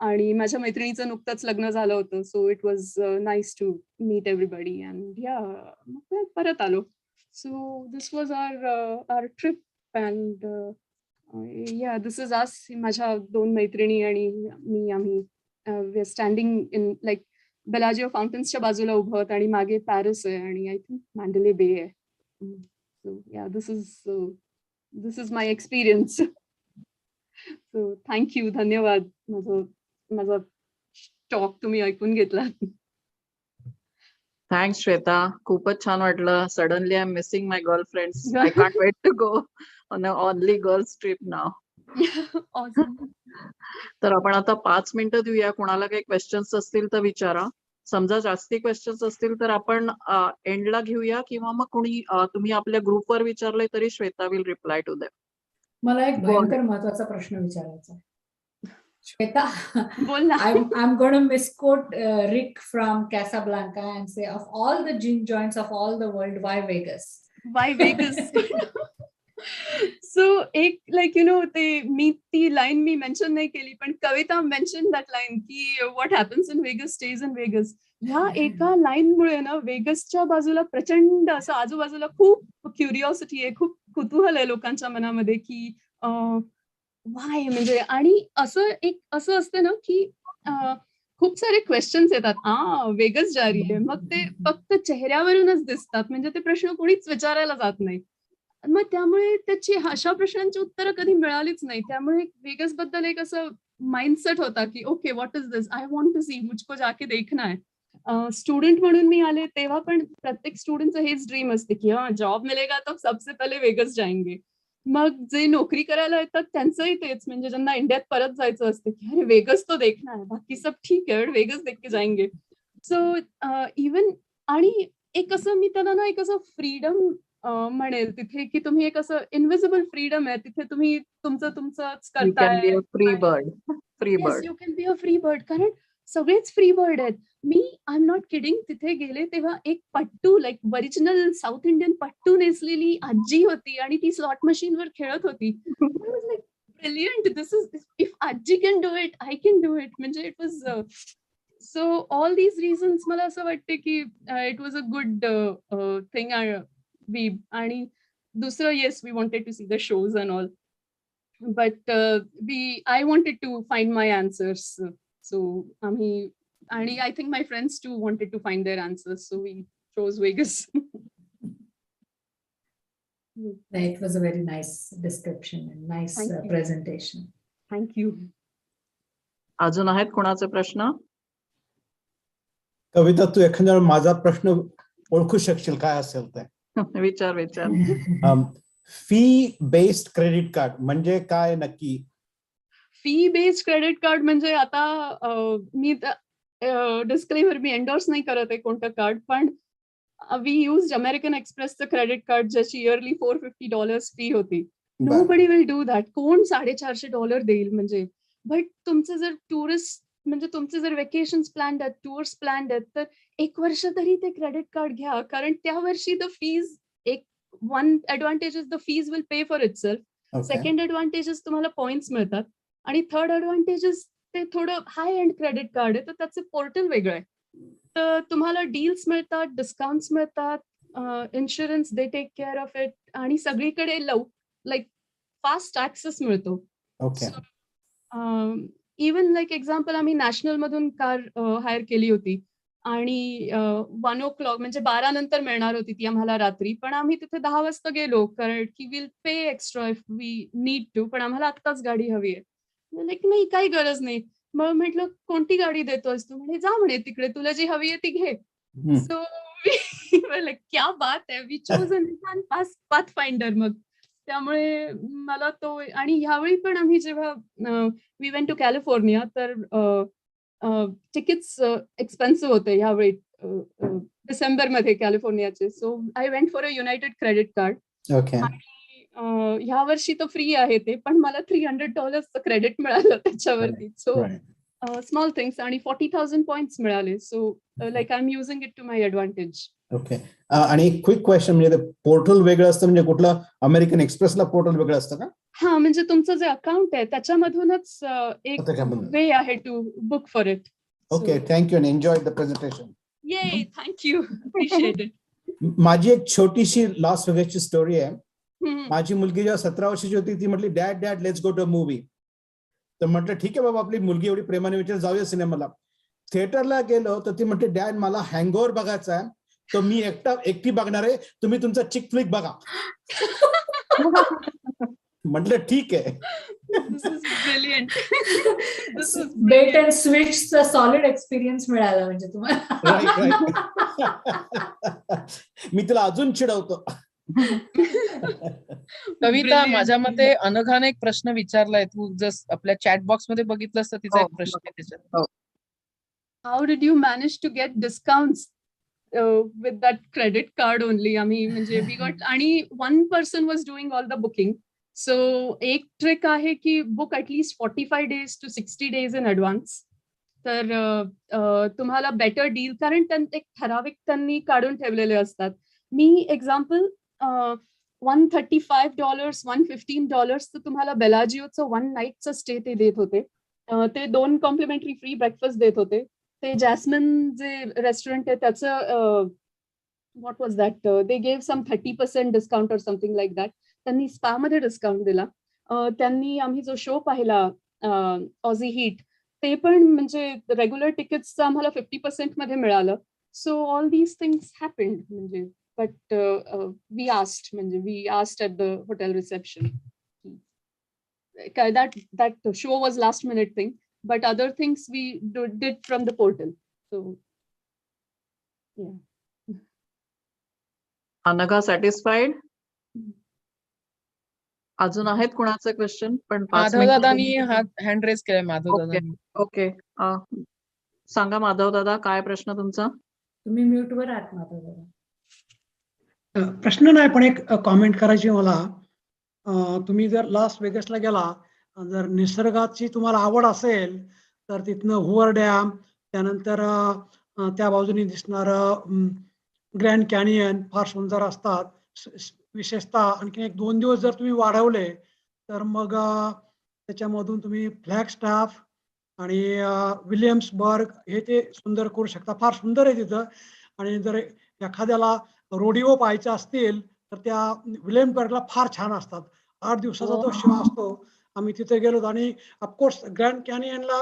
आणि माझ्या मैत्रिणीचं नुकतंच लग्न झालं होतं. So it was nice to meet everybody. And yeah मग परत आलो. So this was our trip. And yeah this is अस. माझ्या 2 मैत्रिणी आणि मी, आम्ही we are standing in like Bellagio फाउंटन्सच्या बाजूला उभं आहोत आणि मागे पॅरिस आहे आणि आय थिंक मॅन्डले बे आहे. So yeah this is my experience. So thank you, धन्यवाद. माझा टॉक तुम्ही ऐकून घेतला. थँक्स श्वेता, खूपच छान वाटलं. Suddenly I am missing my girlfriends. I can't wait to go on a only girls trip now. Awesome. तर आपण आता 5 मिनिटं देऊया. कोणाला काही क्वेश्चन्स असतील तर विचारा. समजा जास्ती क्वेश्चन्स असतील तर आपण एंडला घेऊया, किंवा मग कोणी तुम्ही आपल्या ग्रुपवर विचारले तरी Shweta will reply to them. मला एक भयंकर महत्वाचा प्रश्न विचारायचा आहे. श्वेता, बोल ना. I'm going to misquote Rick from Casablanca and say, of all the gin joints of all the world, why Vegas? Why Vegas? So एक लाईक ते मी ती लाईन मी मेन्शन नाही केली, पण कविता मेन्शन दॅट लाईन की what happens in Vegas stays in Vegas. ह्या एका लाईनमुळे ना वेगसच्या बाजूला प्रचंड असं आजूबाजूला खूप क्युरिओसिटी आहे, खूप कुतूहल आहे लोकांच्या मनामध्ये की वाय, म्हणजे आणि असं असतं ना की खूप सारे क्वेश्चन्स येतात, वेगच जा रही है, मग ते फक्त चेहऱ्यावरूनच दिसतात, म्हणजे ते प्रश्न कोणीच विचारायला जात नाही. मग त्यामुळे त्याची अशा प्रश्नांची उत्तरं कधी मिळालीच नाही. त्यामुळे वेगस बद्दल एक असं माइंडसेट होता की okay, what is this, I want to see, मुझको जाके देखना है. स्टुडंट म्हणून मी आले तेव्हा पण प्रत्येक स्टुडंटचं हेच ड्रीम असते की जॉब मिलेगा तो सबसे पहिले वेगस जाएंगे. मग जे नोकरी करायला येतात त्यांचंही तेच, म्हणजे ज्यांना इंडियात परत जायचं असतं की अरे वेगस तो देखना है, बाकी सब ठीक है, वेगस देख के जाएंगे. सो इवन, आणि एक असं मी त्यांना ना एक असं फ्रीडम म्हणेल तिथे, की तुम्ही एक असं इनविजिबल फ्रीडम आहे तिथे, तुम्ही तुमचंच यू कॅन बी करताय. A free bird. Free yes, bird. You can be a free bird, कारण सगळेच फ्री बर्ड आहेत. मी आय एम नॉट किडिंग, तिथे गेले तेव्हा एक pattu, like original south Indian pattu नेसलेली आजी होती आणि ती स्लॉट मशीनवर खेळत होती. ब्रिलियंट, दिस इज, इफ आजी can do it, I can do it. म्हणजे it was so all these reasons मला असं वाटते की it was a good thing. आणि दुसरं, yes, we wanted to see the shows and all, but I wanted to find my answers, so and I think my friends too wanted to find their answers, so we chose Vegas. It was a very nice description and nice Thank you. presentation. Thank you. अजून आहेत कोणाचे प्रश्न? कविता, तू एखाद्या माझा प्रश्न ओळखू शकशील काय असेल ते? विचार. फी बेस्ड क्रेडिट कार्ड म्हणजे काय नक्की? फी बेस्ड क्रेडिट कार्ड म्हणजे आता मी डिस्क्लेमर, मी एंडोर्स नाही करत आहे कोणतं कार्ड, पण वी यूज अमेरिकन एक्सप्रेसचं क्रेडिट कार्ड ज्याची इयरली $450 फी होती. Nobody will do that. कोण $450 देईल म्हणजे? बट तुमचं जर टुरिस्ट, म्हणजे तुमचे जर वेकेशन्स प्लॅन्ड आहेत, टूर्स प्लॅन्ड आहेत, तर एक वर्ष तरी ते क्रेडिट कार्ड घ्या, कारण त्या वर्षी द फीज, एक one advantage is the fees will pay for itself. Second advantages तुम्हाला पॉइंट्स मिळतात, आणि थर्ड ॲडव्हान्टेजेस ते थोडं हाय एंड क्रेडिट कार्ड आहे, तर त्याचं पोर्टल वेगळं आहे. तर तुम्हाला डील्स मिळतात, डिस्काउंट्स मिळतात, insurance they take care of it, आणि सगळीकडे लाईक फास्ट ॲक्सेस मिळतो. इवन लाईक एक्झाम्पल, आम्ही नॅशनल मधून कार हायर केली होती, आणि 1 o'clock म्हणजे 12 नंतर मिळणार होती ती आम्हाला रात्री, पण आम्ही तिथे 10 वाजता गेलो, कारण की will pay extra if we need to, पण आम्हाला आत्ताच गाडी हवी आहे. लाईक नाही, काही गरज नाही. मग म्हटलं कोणती गाडी देतोयस तू? म्हणे जा म्हणे तिकडे, तुला जी हवी आहे ती घे. सो लाईक क्या बात आहे, we chose a Nissan Pathfinder. मग त्यामुळे मला तो, आणि ह्यावेळी पण आम्ही जेव्हा वी वेंट टू कॅलिफोर्निया, तर तिकीट्स एक्सपेन्सिव्ह होते ह्यावेळी डिसेंबरमध्ये कॅलिफोर्नियाचे. So I went for a United credit card. ह्या वर्षी तर फ्री आहे ते, पण मला $300 क्रेडिट मिळालं त्याच्यावरती. सो स्मॉल थिंग्स, आणि 40,000 पॉइंट्स मिळाले. So like I am using it to my advantage. Okay. आणि क्विक क्वेश्चन, म्हणजे पोर्टल वेगळं असतं, म्हणजे कुठलं अमेरिकन एक्सप्रेसला पोर्टल वेगळं असतं का? हा, म्हणजे तुमचं जे अकाउंट आहे त्याच्यामधूनच एक वे आहे to book for it. Okay, thank you and enjoy the presentation. Yeah, thank you, appreciate it. माझी एक छोटीशी लॉस वेगसची स्टोरी आहे. माझी मुलगी जेव्हा 17 वर्षाची होती, ती म्हटली, dad let's go to a movie. तर म्हटलं ठीक आहे बाबा, आपली मुलगी एवढी प्रेमाने विचार, जाऊया सिनेमाला. थिएटरला गेलो तर ती म्हटली, डॅड मला हँगओव्हर बघायचा आहे, तर मी एकटी बघणार आहे, तुम्ही तुमचा चिक फ्लिक बघा. म्हटलं ठीक आहे. This is brilliant. Bet and स्विचचा सॉलिड एक्सपिरियन्स मिळाला म्हणजे तुम्हाला. मी तुला अजून चिडवतो. कविता, माझ्या मते अनघाने एक प्रश्न विचारलाय, तू जस्ट आपल्या चॅट बॉक्स मध्ये बघितलंस तर तिचा एक प्रश्न आहे त्याच्यात. How did you manage to get discounts with that credit card only? आम्ही म्हणजे we got, आणि one person was doing all the booking. So एक ट्रिक आहे की book at least 45 days to 60 days in advance. तर तुम्हाला बेटर डील, कारण एक ठराविक त्यांनी काढून ठेवलेले असतात. मी एक्झाम्पल $135, $115 तर तुम्हाला बेलाजिओचं 1 नाईटचं स्टे ते देत होते. ते 2 कॉम्प्लिमेंटरी फ्री ब्रेकफास्ट देत होते. ते जॅस्मिन जे रेस्टॉरंट आहे त्याचं what was that? They gave some 30% discount or something like that. त्यांनी स्पा मध्ये डिस्काउंट दिला. त्यांनी आम्ही जो शो पाहिला ऑझी हिट, ते पण म्हणजे रेग्युलर तिकीट्स आम्हाला 50% मध्ये मिळालं. So all these things happened म्हणजे. But we asked at the hotel reception. That show was last minute thing, but other things we did from the portal. So yeah. Anagha satisfied? अजून आहेत कुणाचे question? पण 5 माधव मिनिटं. दादानी hand raise केलाय. Madhav okay दादानी. Okay सांगा माधव दादा, काय प्रश्न तुमचा? तुम्ही म्यूट वर आहात माधव दादा. प्रश्न नाही, पण एक कॉमेंट करायची मला. तुम्ही जर लास वेगसला गेला, जर निसर्गाची तुम्हाला आवड असेल तर तिथनं हुवर डॅम, त्यानंतर त्या बाजूने दिसणार ग्रँड कॅनियन फार सुंदर असतात. विशेषतः आणखी 1-2 दिवस जर तुम्ही वाढवले तर मग त्याच्यामधून तुम्ही फ्लॅग स्टाफ आणि विलियम्सबर्ग हे ते सुंदर करू शकता. फार सुंदर आहे तिथं. आणि जर एखाद्याला रोडिओ पाहायचे असतील तर त्या विलियम्सबर्गला फार छान असतात. 8 दिवसाचा तो शो असतो. आम्ही तिथे गेलो आणि ऑफकोर्स ग्रँड कॅनियनला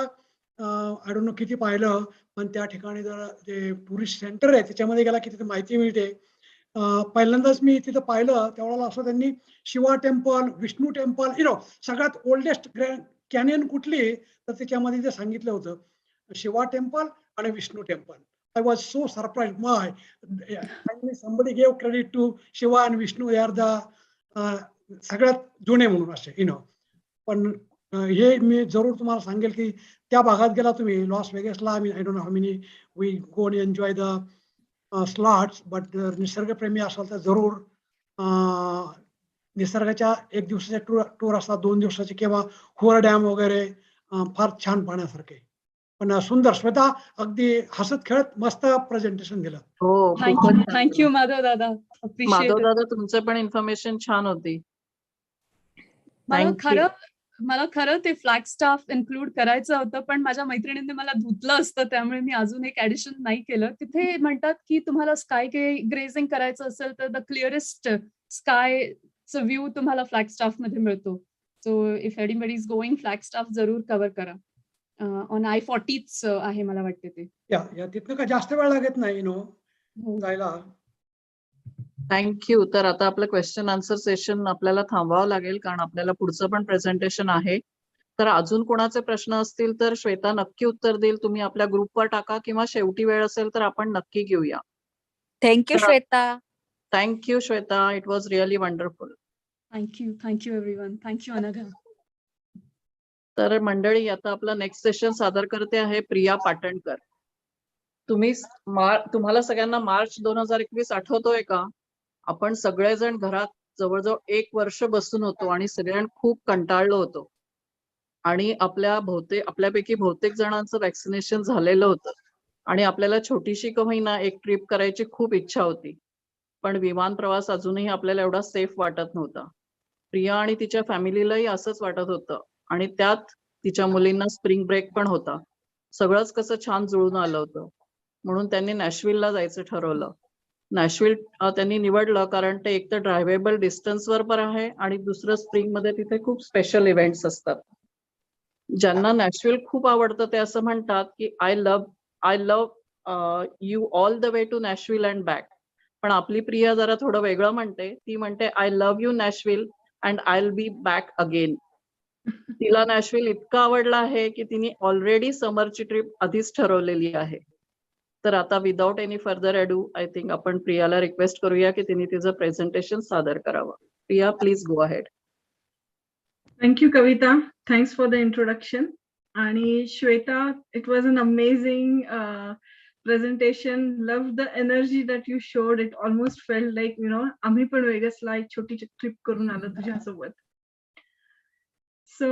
आय डोंट नो किती पाहिलं, पण त्या ठिकाणी जर जे टुरिस्ट सेंटर आहे त्याच्यामध्ये गेला की तिथे माहिती मिळते. पहिल्यांदाच मी तिथं पाहिलं त्यावेळेला असं त्यांनी शिवा टेम्पल, विष्णू टेम्पल, सगळ्यात ओल्डेस्ट ग्रँड कॅनियन कुठली तर त्याच्यामध्ये ते सांगितलं होतं शिवा टेम्पल आणि Vishnu temple. I was so surprised. Somebody gave credit to Shiva and Vishnu. They are the सगळ्यात जुने म्हणून असे पण हे मी जरूर तुम्हाला सांगेल की त्या भागात गेला तुम्ही लॉस वेगसला. I don't know how many we go and enjoy the slots, but निसर्गप्रेमी असाल तर जरूर निसर्गाच्या 1 दिवसाचे टूर असतात, 2 दिवसाचे, किंवा हुवर डॅम वगैरे फार छान पाहण्यासारखे. पण सुंदर. श्वेता अगदी हसत खेळत मस्त प्रेझेंटेशन दिलं. हो, थँक्यू माधव दादा. माधव दादा तुमचं पण इन्फॉर्मेशन छान होती. मला खरं ते फ्लॅग स्टाफ इन्क्लूड करायचं होतं, पण माझ्या मैत्रिणींनी मला धुतलं असतं, त्यामुळे मी अजून एक ऍडिशन नाही केलं. तिथे म्हणतात की तुम्हाला स्काय ग्रेझिंग करायचं असेल तर द क्लिअरेस्ट स्कायचा व्ह्यू तुम्हाला फ्लॅग स्टाफ मध्ये मिळतो. So if anybody is going, flag staff जरूर कव्हर करा. ऑन I-40च आहे मला वाटते ते. या तिथनं काय जास्त वेळ लागत नाही जायला. थँक्यू. तर आता आपलं क्वेश्चन आन्सर सेशन आपल्याला थांबवावं लागेल, कारण आपल्याला पुढचं पण प्रेझेंटेशन आहे. तर अजून कोणाचे प्रश्न असतील तर श्वेता नक्की उत्तर देईल. तुम्ही आपल्या ग्रुपवर टाका किंवा शेवटी वेळ असेल तर आपण नक्की घेऊया. Thank you Shweta. Thank you Shweta. It was really wonderful. Thank you everyone. Thank you Anagha. तर मंडळी, आता आपलं नेक्स्ट सेशन सादर करते आहे प्रिया पाटणकर. तुम्हाला सगळ्यांना मार्च 2021 आठवतोय का? आपण सगळेजण घरात जवळजवळ 1 वर्ष बसून होतो आणि सगळ्यांना खूप कंटाळलो होतो. आणि आपल्यापैकी बहुतेक जणांचं वॅक्सिनेशन झालेलं होतं आणि आपल्याला छोटीशी का होईना एक ट्रिप करायची खूप इच्छा होती. पण विमान प्रवास अजूनही आपल्याला एवढा सेफ वाटत नव्हता. प्रिया आणि तिच्या फॅमिलीलाही असंच वाटत होतं. आणि त्यात तिच्या मुलींना स्प्रिंग ब्रेक पण होता. सगळंच कसं छान जुळून आलं होतं. म्हणून त्यांनी नॅशविलला जायचं ठरवलं. नॅशविल त्यांनी निवडलं कारण ते एक तर ड्रायव्हेबल डिस्टन्सवर पण आहे आणि दुसरं स्प्रिंग मध्ये तिथे खूप स्पेशल इव्हेंट्स असतात. ज्यांना नॅशविल खूप आवडतं ते असं म्हणतात की I love you all the way to Nashville and back. पण आपली प्रिया जरा थोडं वेगळं म्हणते. ती म्हणते I love you Nashville and I will be back again. तिला नॅशविल इतकं आवडलं आहे की तिने ऑलरेडी समरची ट्रिप आधीच ठरवलेली आहे. तर आता without any further ado I think आपण प्रियाला रिक्वेस्ट करूया की तिने तिचं प्रेझेंटेशन सादर करावं. Priya, please go ahead. Thank you, Kavita. Thanks for the introduction. And Shweta, it was an amazing presentation. Loved the energy that you showed. It almost felt like, आम्ही पण वेगसला एक छोटी ट्रिप करून आलो तुझ्यासोबत. So,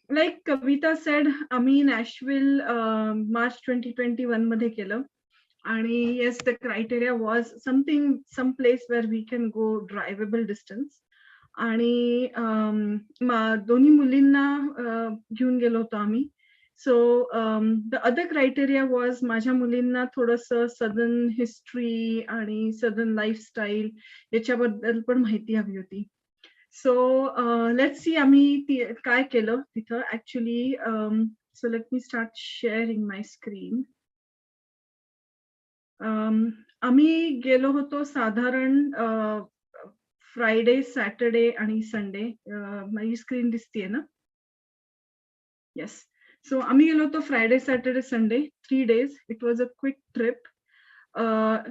like Kavita said, आम्ही Nashville March 2021 मध्ये केलं. आणि yes, the criteria was some place where we can go drivable distance. आणि दोन्ही मुलींना घेऊन गेलो होतो आम्ही. So the other criteria was माझ्या मुलींना थोडंसं सदर्न हिस्ट्री आणि सदर्न लाईफस्टाईल याच्याबद्दल पण माहिती हवी होती. So let's see आम्ही काय केलं तिथं actually. So let me start sharing my screen. आम्ही गेलो होतो साधारण फ्रायडे, सॅटर्डे आणि संडे. माझी स्क्रीन दिसतीये ना? येस. सो आम्ही गेलो होतो Friday, Saturday, Sunday, 3 days. It was a quick trip.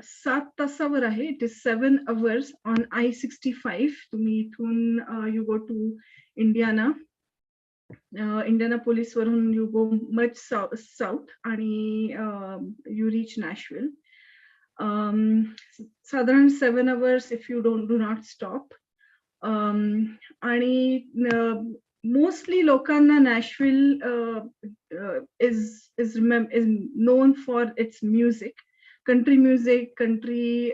7 तासावर आहे. It is 7 hours on I-65. तुम्ही इथून you go to Indiana. Indianapolis वरून यू गो मच साऊथ आणि यू रीच नॅशविल. साधारण 7 hours if you do not stop. आणि mostly लोकांना Nashville is known for its music. Country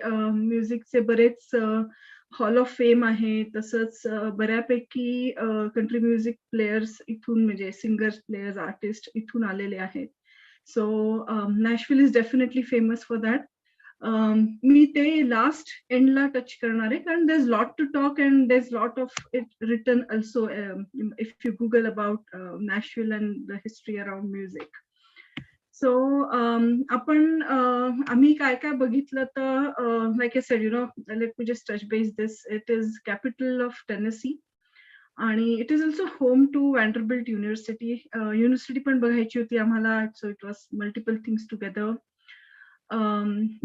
म्युझिकचे बरेच hall of fame आहे. तसंच बऱ्यापैकी कंट्री म्युझिक प्लेयर्स इथून म्हणजे सिंगर्स, प्लेयर्स, आर्टिस्ट इथून आलेले आहेत. So Nashville is definitely famous for that. मी ते लास्ट एंडला टच करणार आहे कारण there is lot to talk and there is lot of it written also if you google about Nashville and the history around music. So आपण आम्ही काय काय बघितलं तर like I said, you know, let me just touch base this. It is capital of Tennessee आणि it is also home to Vanderbilt university. University पण बघायची होती आम्हाला. So it was multiple things together.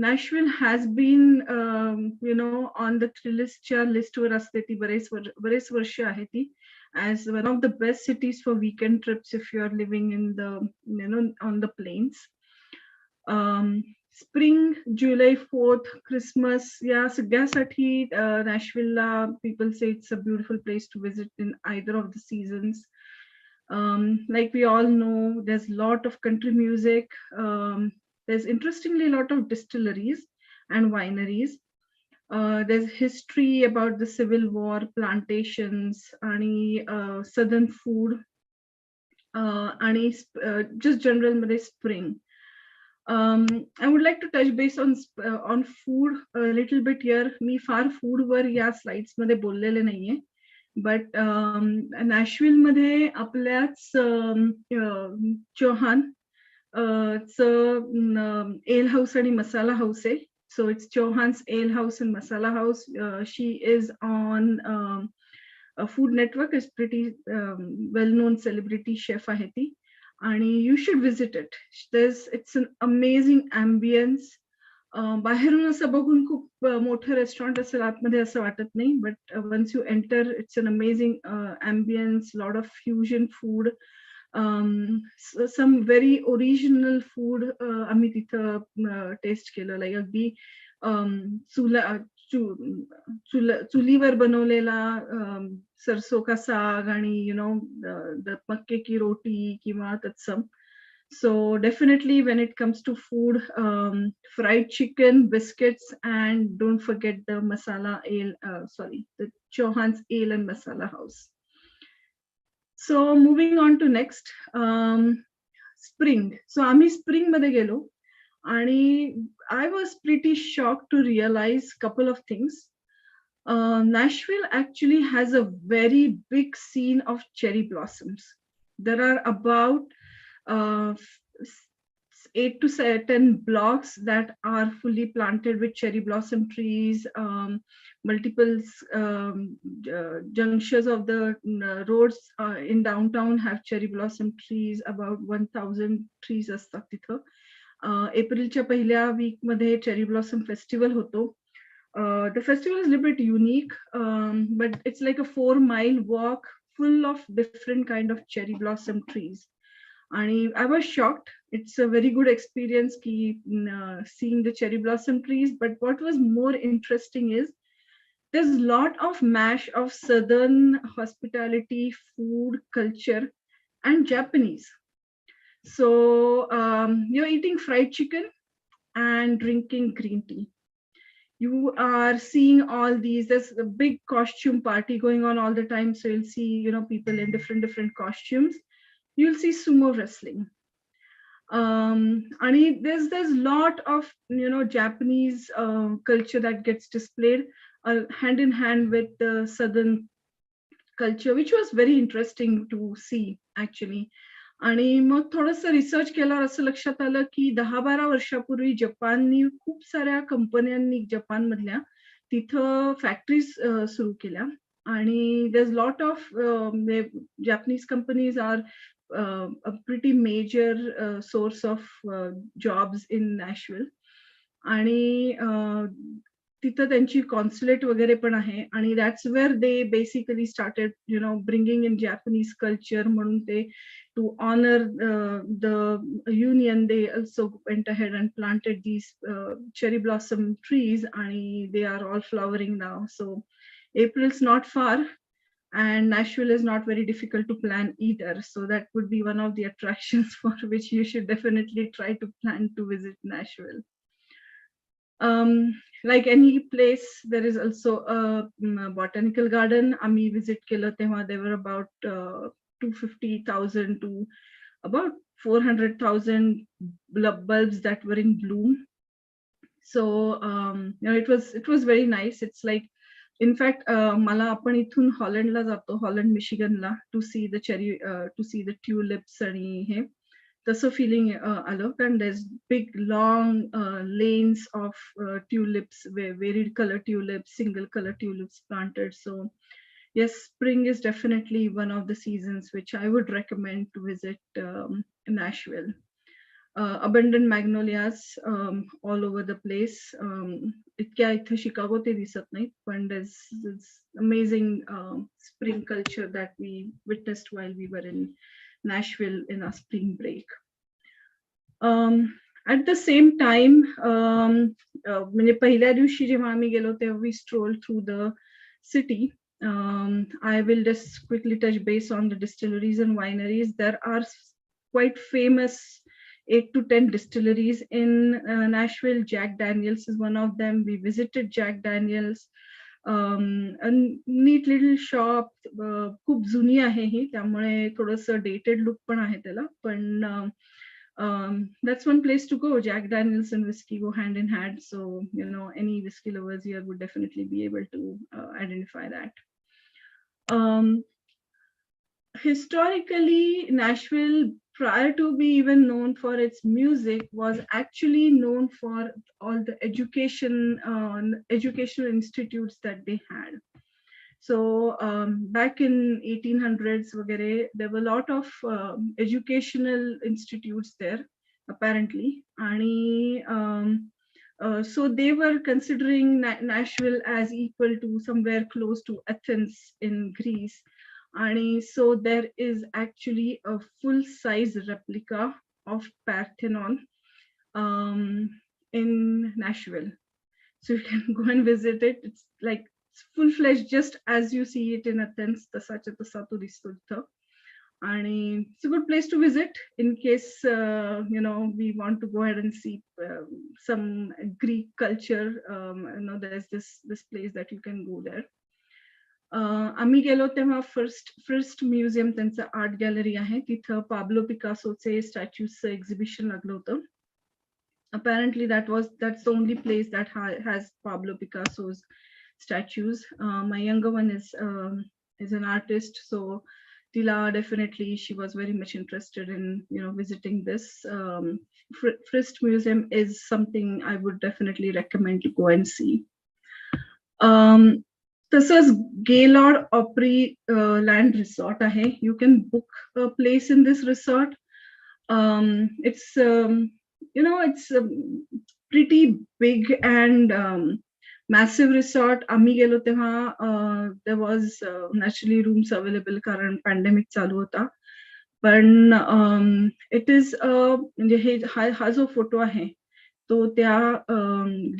Nashville has been you know on the listच्या लिस्टवर असते ती बरेच वर्ष आहे ती as one of the best cities for weekend trips if you are living in the, you know, on the plains. Spring, July 4th, Christmas, या सगळ्यासाठी नॅशविलला people say it's a beautiful place to visit in either of the seasons. Like we all know, there's a lot of country music. There's interestingly a lot of distilleries and wineries. There's history about the Civil War, plantations, and southern food, and just general मध्ये spring. I would like to touch base on food a little bit here. मी फार food वर या slides मध्ये बोललेले नाहीये. But Nashville मध्ये आपल्याच Chauhan ale house and masala house. So it's Chauhan's Ale House and Masala House. She is on a Food Network. Is pretty well-known celebrity chef aheti, and you should visit it. It's an amazing ambience. बाहेरून असं बघून खूप मोठं restaurant असेल, आतमध्ये असं वाटत नाही. But once you enter, it's an amazing ambience. Lot of fusion food. Some very original food आम्ही तिथं टेस्ट केलं. लाईक अगदी चुलीवर बनवलेला सरसो का साग आणि यु नो मक्के की रोटी किंवा तत्सम. So definitely when it comes to food, fried chicken, biscuits, and don't forget the masala ale, the Chauhan's Ale and Masala House. So moving on to next, spring. So आम्ही spring मध्ये गेलो आणि I was pretty shocked to realize couple of things. Nashville actually has a very big scene of cherry blossoms. There are about 8 to 10 blocks that are fully planted with cherry blossom trees. Multiple junctions of the roads in downtown have cherry blossom trees. About 1,000 trees असतात तिथं. एप्रिलच्या पहिल्या weak मध्ये cherry blossom festival होतो. The festival is a little bit unique, but it's like a 4-mile walk full of different kind of cherry blossom trees. And I was shocked. It's a very good experience seeing the cherry blossom trees. But what was more interesting is there's a lot of mash of Southern hospitality, food, culture, and Japanese. So you're eating fried chicken and drinking green tea. You are seeing all these. There's a big costume party going on all the time. So you'll see, you know, people in different costumes. You'll see sumo wrestling. And there's lot of, you know, Japanese culture that gets displayed hand in hand with the Southern culture, which was very interesting to see actually. आणि मग थोडंसं research केल्यावर असं लक्षात आलं की 10-12 वर्षापूर्वी जपाननी खूप साऱ्या कंपन्यांनी जपानमधल्या तिथं फॅक्टरीज सुरू केल्या आणि there's lot of Japanese companies are a pretty major source of jobs in Nashville. आणि तिथं त्यांची कॉन्सुलेट वगैरे पण आहे आणि that's where they basically started bringing in Japanese culture म्हणून ते to honor the union, they also went ahead and planted these cherry blossom trees and they are all flowering now. So April's not far and Nashville is not very difficult to plan either. So that would be one of the attractions for which you should definitely try to plan to visit Nashville. Like any place, there is also a botanical garden. Ami visit केलं तेव्हा there were about 250,000 to about 400,000 bulbs that were in bloom. So it was very nice. It's like, in fact, मला आपण इथून हॉलंडला जातो, Holland मिशिगनला to see the cherry, to see the tulips आणि हे तसं feeling आलं. And there's big long lanes of tulips, varied color tulips, single color tulips planted. So yes, spring is definitely one of the seasons which I would recommend to visit Nashville. Abundant magnolias all over the place. इतक्या इथे Chicago ते दिसत नाहीत, पण there's amazing spring culture that we witnessed while we were in Nashville in our spring break. At the same time, म्हणजे पहिल्या दिवशी जेव्हा आम्ही गेलो तेव्हा we strolled through the city. I will just quickly touch base on the distilleries and wineries. There are quite famous 8 to 10 distilleries in Nashville. Jack Daniels is one of them. We visited Jack Daniels. A neat little shop. खूप जुनी आहे ही, त्यामुळे थोडंसं dated look पण आहे त्याला, पण that's one place to go. Jack Daniels and whiskey go hand in hand. So any whiskey lovers here would definitely be able to identify that. Historically, Nashville, prior to be even known for its music, was actually known for all the educational institutes that they had. So back in 1800s, there were a lot of educational institutes there, apparently. And so they were considering Nashville as equal to somewhere close to Athens in Greece. And so there is actually a full-size replica of Parthenon in Nashville. So you can go and visit it. It's like full-fledged, just as you see it in Athens. And it's a good place to visit in case we want to go ahead and see some Greek culture. There's this place that you can go there. आम्ही गेलो तेव्हा first museum त्यांचं art gallery आहे, तिथं Pablo पिकासोचे स्टॅच्यूजचं exhibition लागलं होतं. Apparently that's the only place that has Pablo Picasso's statues. My younger one is an artist, so Tila definitely, she was very much interested in visiting this. Frist Museum is something I would definitely recommend to go and see. तसंच Gaylord Opry Land Resort आहे. You can book a place in this resort. It's it's a pretty big and massive resort. आम्ही गेलो तेव्हा there was naturally rooms available कारण pandemic चालू होता. पण it is म्हणजे हा जो फोटो आहे तो त्या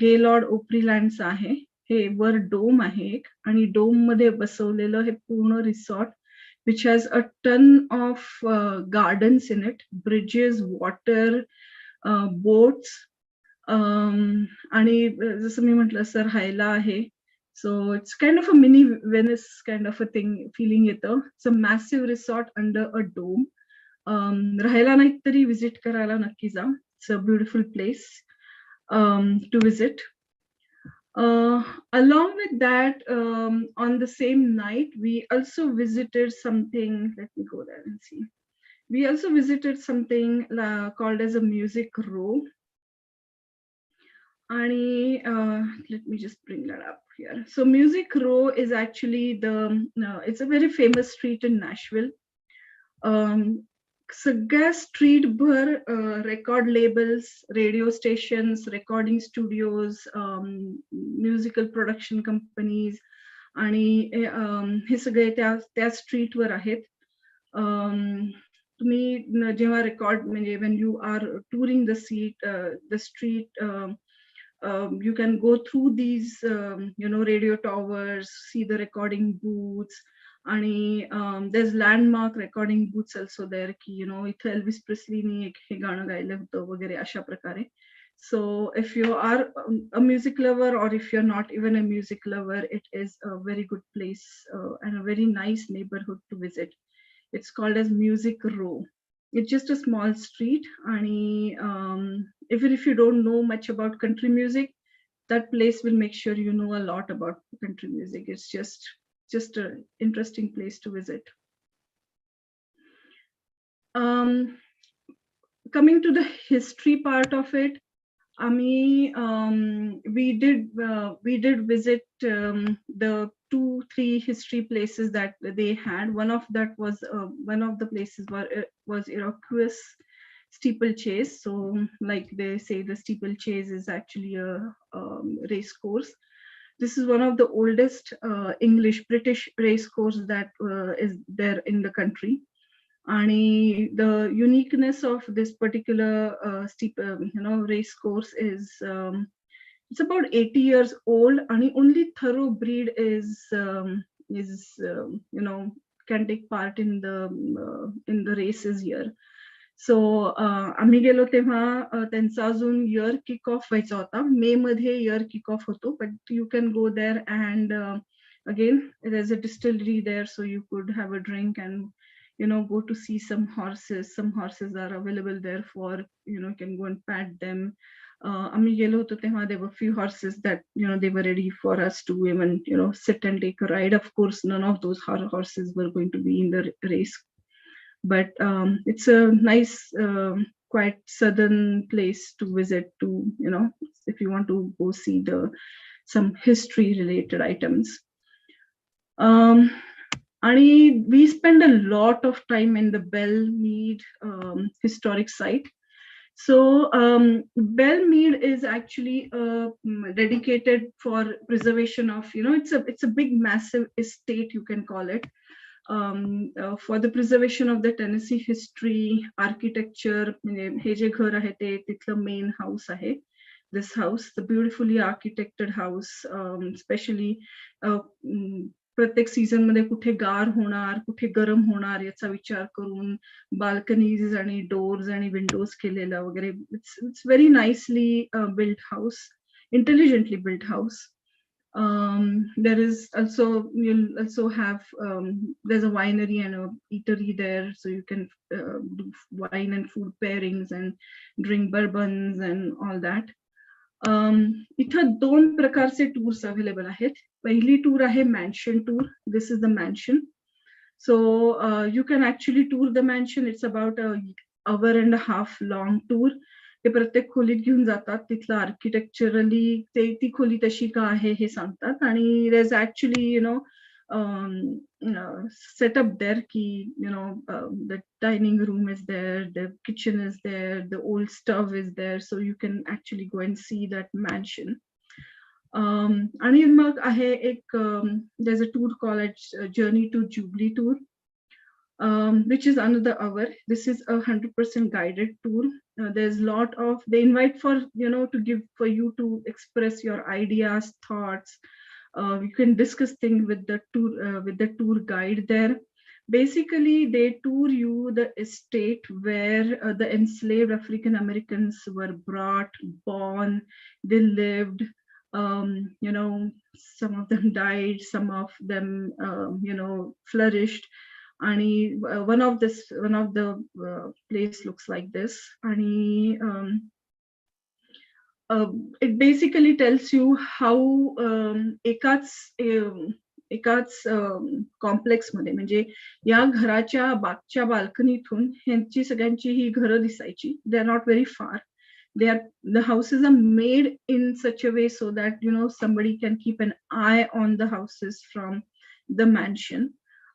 Gaylord Opry Landचा आहे. हे वर डोम आहे एक, आणि डोम मध्ये बसवलेलं हे पूर्ण resort, which has a ton of gardens in it, bridges, water, boats, आणि जसं मी म्हटलं सर राहायला आहे. So it's kind of a mini Venice kind of a thing feeling येतं. It's a massive resort under a dome. राहायला नाही तरी visit करायला नक्की जा. It's a beautiful place to visit. Along with that, on the same night, we also visited something. Let me go there and see. We also visited something called as a music row. And let me just bring that up here. So Music Row is actually it's a very famous street in Nashville. सगळ्या street भर record labels, radio stations, recording studios, musical production companies आणि हे सगळे त्या स्ट्रीटवर आहेत. तुम्ही जेव्हा record म्हणजे when you are touring the street, you can go through these radio towers, see the recording booths, आणि there's landmark recording booths also there की इथं एल्विस प्रेस्लीनी एक हे गाणं गायलं होतं वगैरे अशा प्रकारे. So if you are a music lover or if you're not even a music lover, it is a very good place and a very nice neighborhood to visit. It's called as Music Row. It's just a small street, and even if you don't know much about country music, that place will make sure you know a lot about country music. It's just an interesting place to visit. Coming to the history part of it, we did visit the 2-3 history places that they had. One of the places was Iroquois steeplechase. So like they say, the steeplechase is actually a race course. This is one of the oldest British race course that is there in the country. And the uniqueness of this particular race course is it's about 80 years old, and only thoroughbred can take part in the races here. So आम्ही गेलो तेव्हा त्यांचा अजून year kick off व्हायचा होता. मे मध्ये year kick off होतो, but you can go there and again there's a distillery there, so you could have a drink and go to see some horses. Some horses are available there for you can go and pat them. आम्ही गेलो होतो तेव्हा there were few horses that they were ready for us to even sit and take a ride. Of course, none of those horses were going to be in the race, but it's a nice quite southern place to visit to if you want to go see some history related items. And we spend a lot of time in the Bellmead historic site. So Bellmead is actually dedicated for preservation of it's a big massive estate, you can call it, for the preservation of the Tennessee history, architecture. हे जे घर आहे ते तिथलं main house आहे. This house, the beautifully architected house, especially प्रत्येक season मध्ये कुठे गार होणार, कुठे गरम होणार याचा विचार करून बाल्कनीज आणि डोर्स आणि विंडोज केलेला वगैरे. It's very nicely built house, intelligently built house. There is also, you'll also have there's a winery and a eatery there, so you can do wine and food pairings and drink bourbons and all that. इथं 2 प्रकारचे tours available आहेत. पहिली tour आहे mansion tour. This is the mansion. So you can actually tour the mansion. It's about an hour and a half long tour. ते प्रत्येक खोलीत घेऊन जातात. तिथलं आर्किटेक्चरली ती खोली तशी का आहे हे सांगतात. आणि there's actually set up there ki the dining room is there, the kitchen is there, the old stove is there, so you can actually go and see that mansion. आणि मग आहे एक there's a tour called Journey to Jubilee tour, which is another hour. This is 100% guided tour. There's lot of, they invite for for you to express your ideas, thoughts. You can discuss things with the tour guide there. Basically, they tour you the estate where the enslaved African Americans were brought, born, they lived. Some of them died, some of them flourished. And one of the place looks like this. And it basically tells you how एकाच complex मध्ये म्हणजे या घराच्या बागच्या बाल्कनीतून ह्यांची सगळ्यांची ही घरं दिसायची. They are not very फार. The houses are made in such a way so that somebody can keep an eye on the houses from the mansion.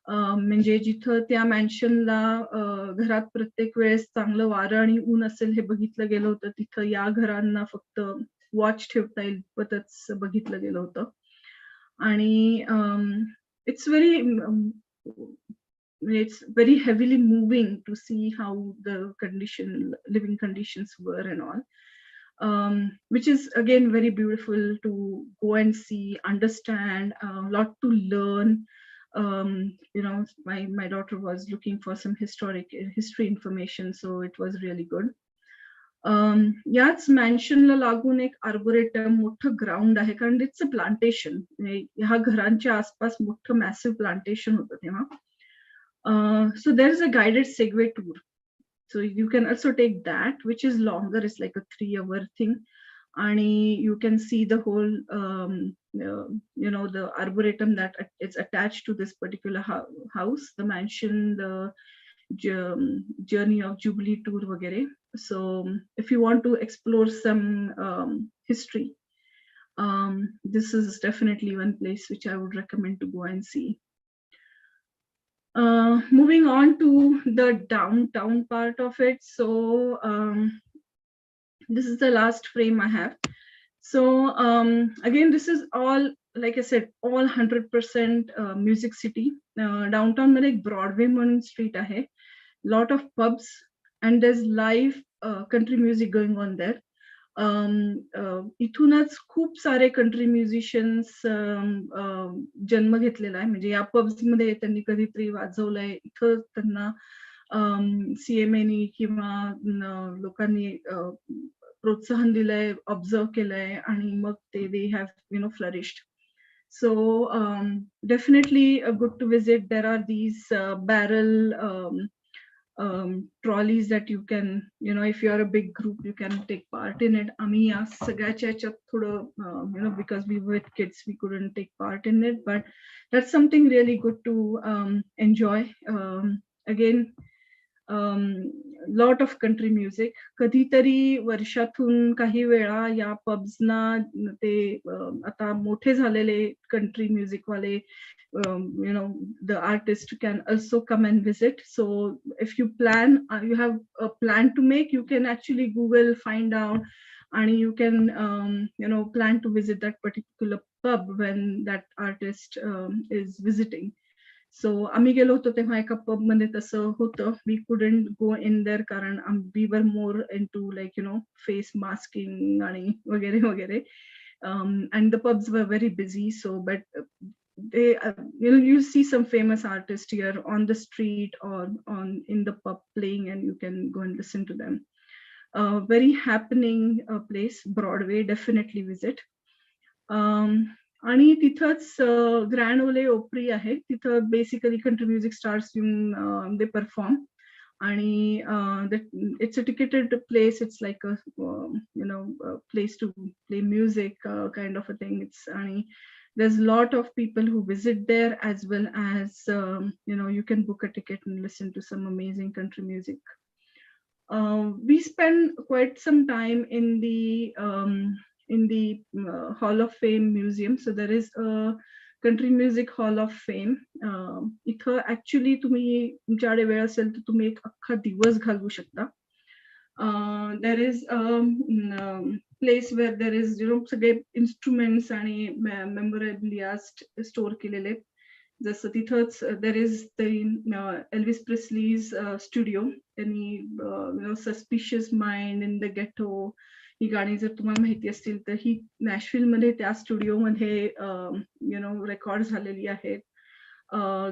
म्हणजे जिथं त्या मॅन्शनला घरात प्रत्येक वेळेस चांगलं वारं आणि ऊन असेल हे बघितलं गेलं होतं, तिथं या घरांना फक्त वॉच ठेवता येईल इतपतच बघितलं गेलं होतं. आणि it's very heavily moving to see how the living conditions were and all, which is again very beautiful to go and see, understand, a lot to learn. My daughter was looking for some history information, so it was really good. याच मॅन्शनला लागून एक arboretum मोठं ground आहे, कारण it's a plantation. ह्या घरांच्या आसपास मोठं मॅसिव्ह प्लांटेशन होतं तेव्हा. So there is a guided Segway tour. So you can also take that, which is longer. It's like a 3-hour thing. And you can see the whole, the arboretum that it's attached to this particular house, the mansion, the journey of Jubilee tour vagare. So if you want to explore some history, this is definitely one place which I would recommend to go and see. Moving on to the downtown part of it. So this is the last frame I have. So again, this is all, like I said, all 100% music city. Downtown मध्ये एक Broadway म्हणून street आहे. Lot of pubs and there's live country music going on there. इथूनच खूप सारे country musicians जन्म घेतलेला आहे. म्हणजे या पब्स मध्ये त्यांनी कधीतरी वाजवलंय. इथं त्यांना CMAनी किंवा लोकांनी प्रोत्साहन दिलंय, ऑब्झर्व केलंय आणि मग ते they have flourished. So definitely good to visit. There are these barrel trolleys that you can, if you are a big group, you can take part in it. आम्ही या सगळ्याच्या ह्याच्यात थोडं, because we were kids, we couldn't take part in it, but that's something really good to enjoy. Again, lot of country music. कधीतरी वर्षातून काही वेळा या पब्सना ते आता मोठे झालेले कंट्री म्युझिक वाले, the artist can also come and visit. So if you have a plan to make, you can actually Google, find out, and you can plan to visit that particular pub when that artist is visiting. So आम्ही गेलो होतो तेव्हा एका pub मध्ये तसं होतं. We couldn't go in there कारण we were more into like face masking आणि वगैरे वगैरे, and the pubs were very busy. So but they you see some famous artists here on the street or in the pub playing, and you can go and listen to them. Very happening place. Broadway, definitely visit. आणि तिथंच grand ओले ओपरी आहे. तिथं basically country music stars येऊन they perform. आणि it's a ticketed place. It's like a place to play music, kind of a thing. It's आणि there's a lot of people who visit there, as well as you can book a ticket and listen to some amazing country music. We spend quite some time in the Hall of Fame museum. So there is a country music Hall of Fame. इथं actually तुम्ही तुमच्याकडे वेळ असेल तर तुम्ही एक अख्खा दिवस घालवू शकता. There is a place where there is सगळे instruments आणि memorabilia स्टोअर केलेले. जसं तिथंच there is the Elvis Presley's studio. त्यांनी Suspicious Mind, In the Ghetto, ही गाणी जर तुम्हाला माहिती असतील तर ही नॅशव्हिल मध्ये त्या स्टुडिओ मध्ये रेकॉर्ड झालेली आहेत.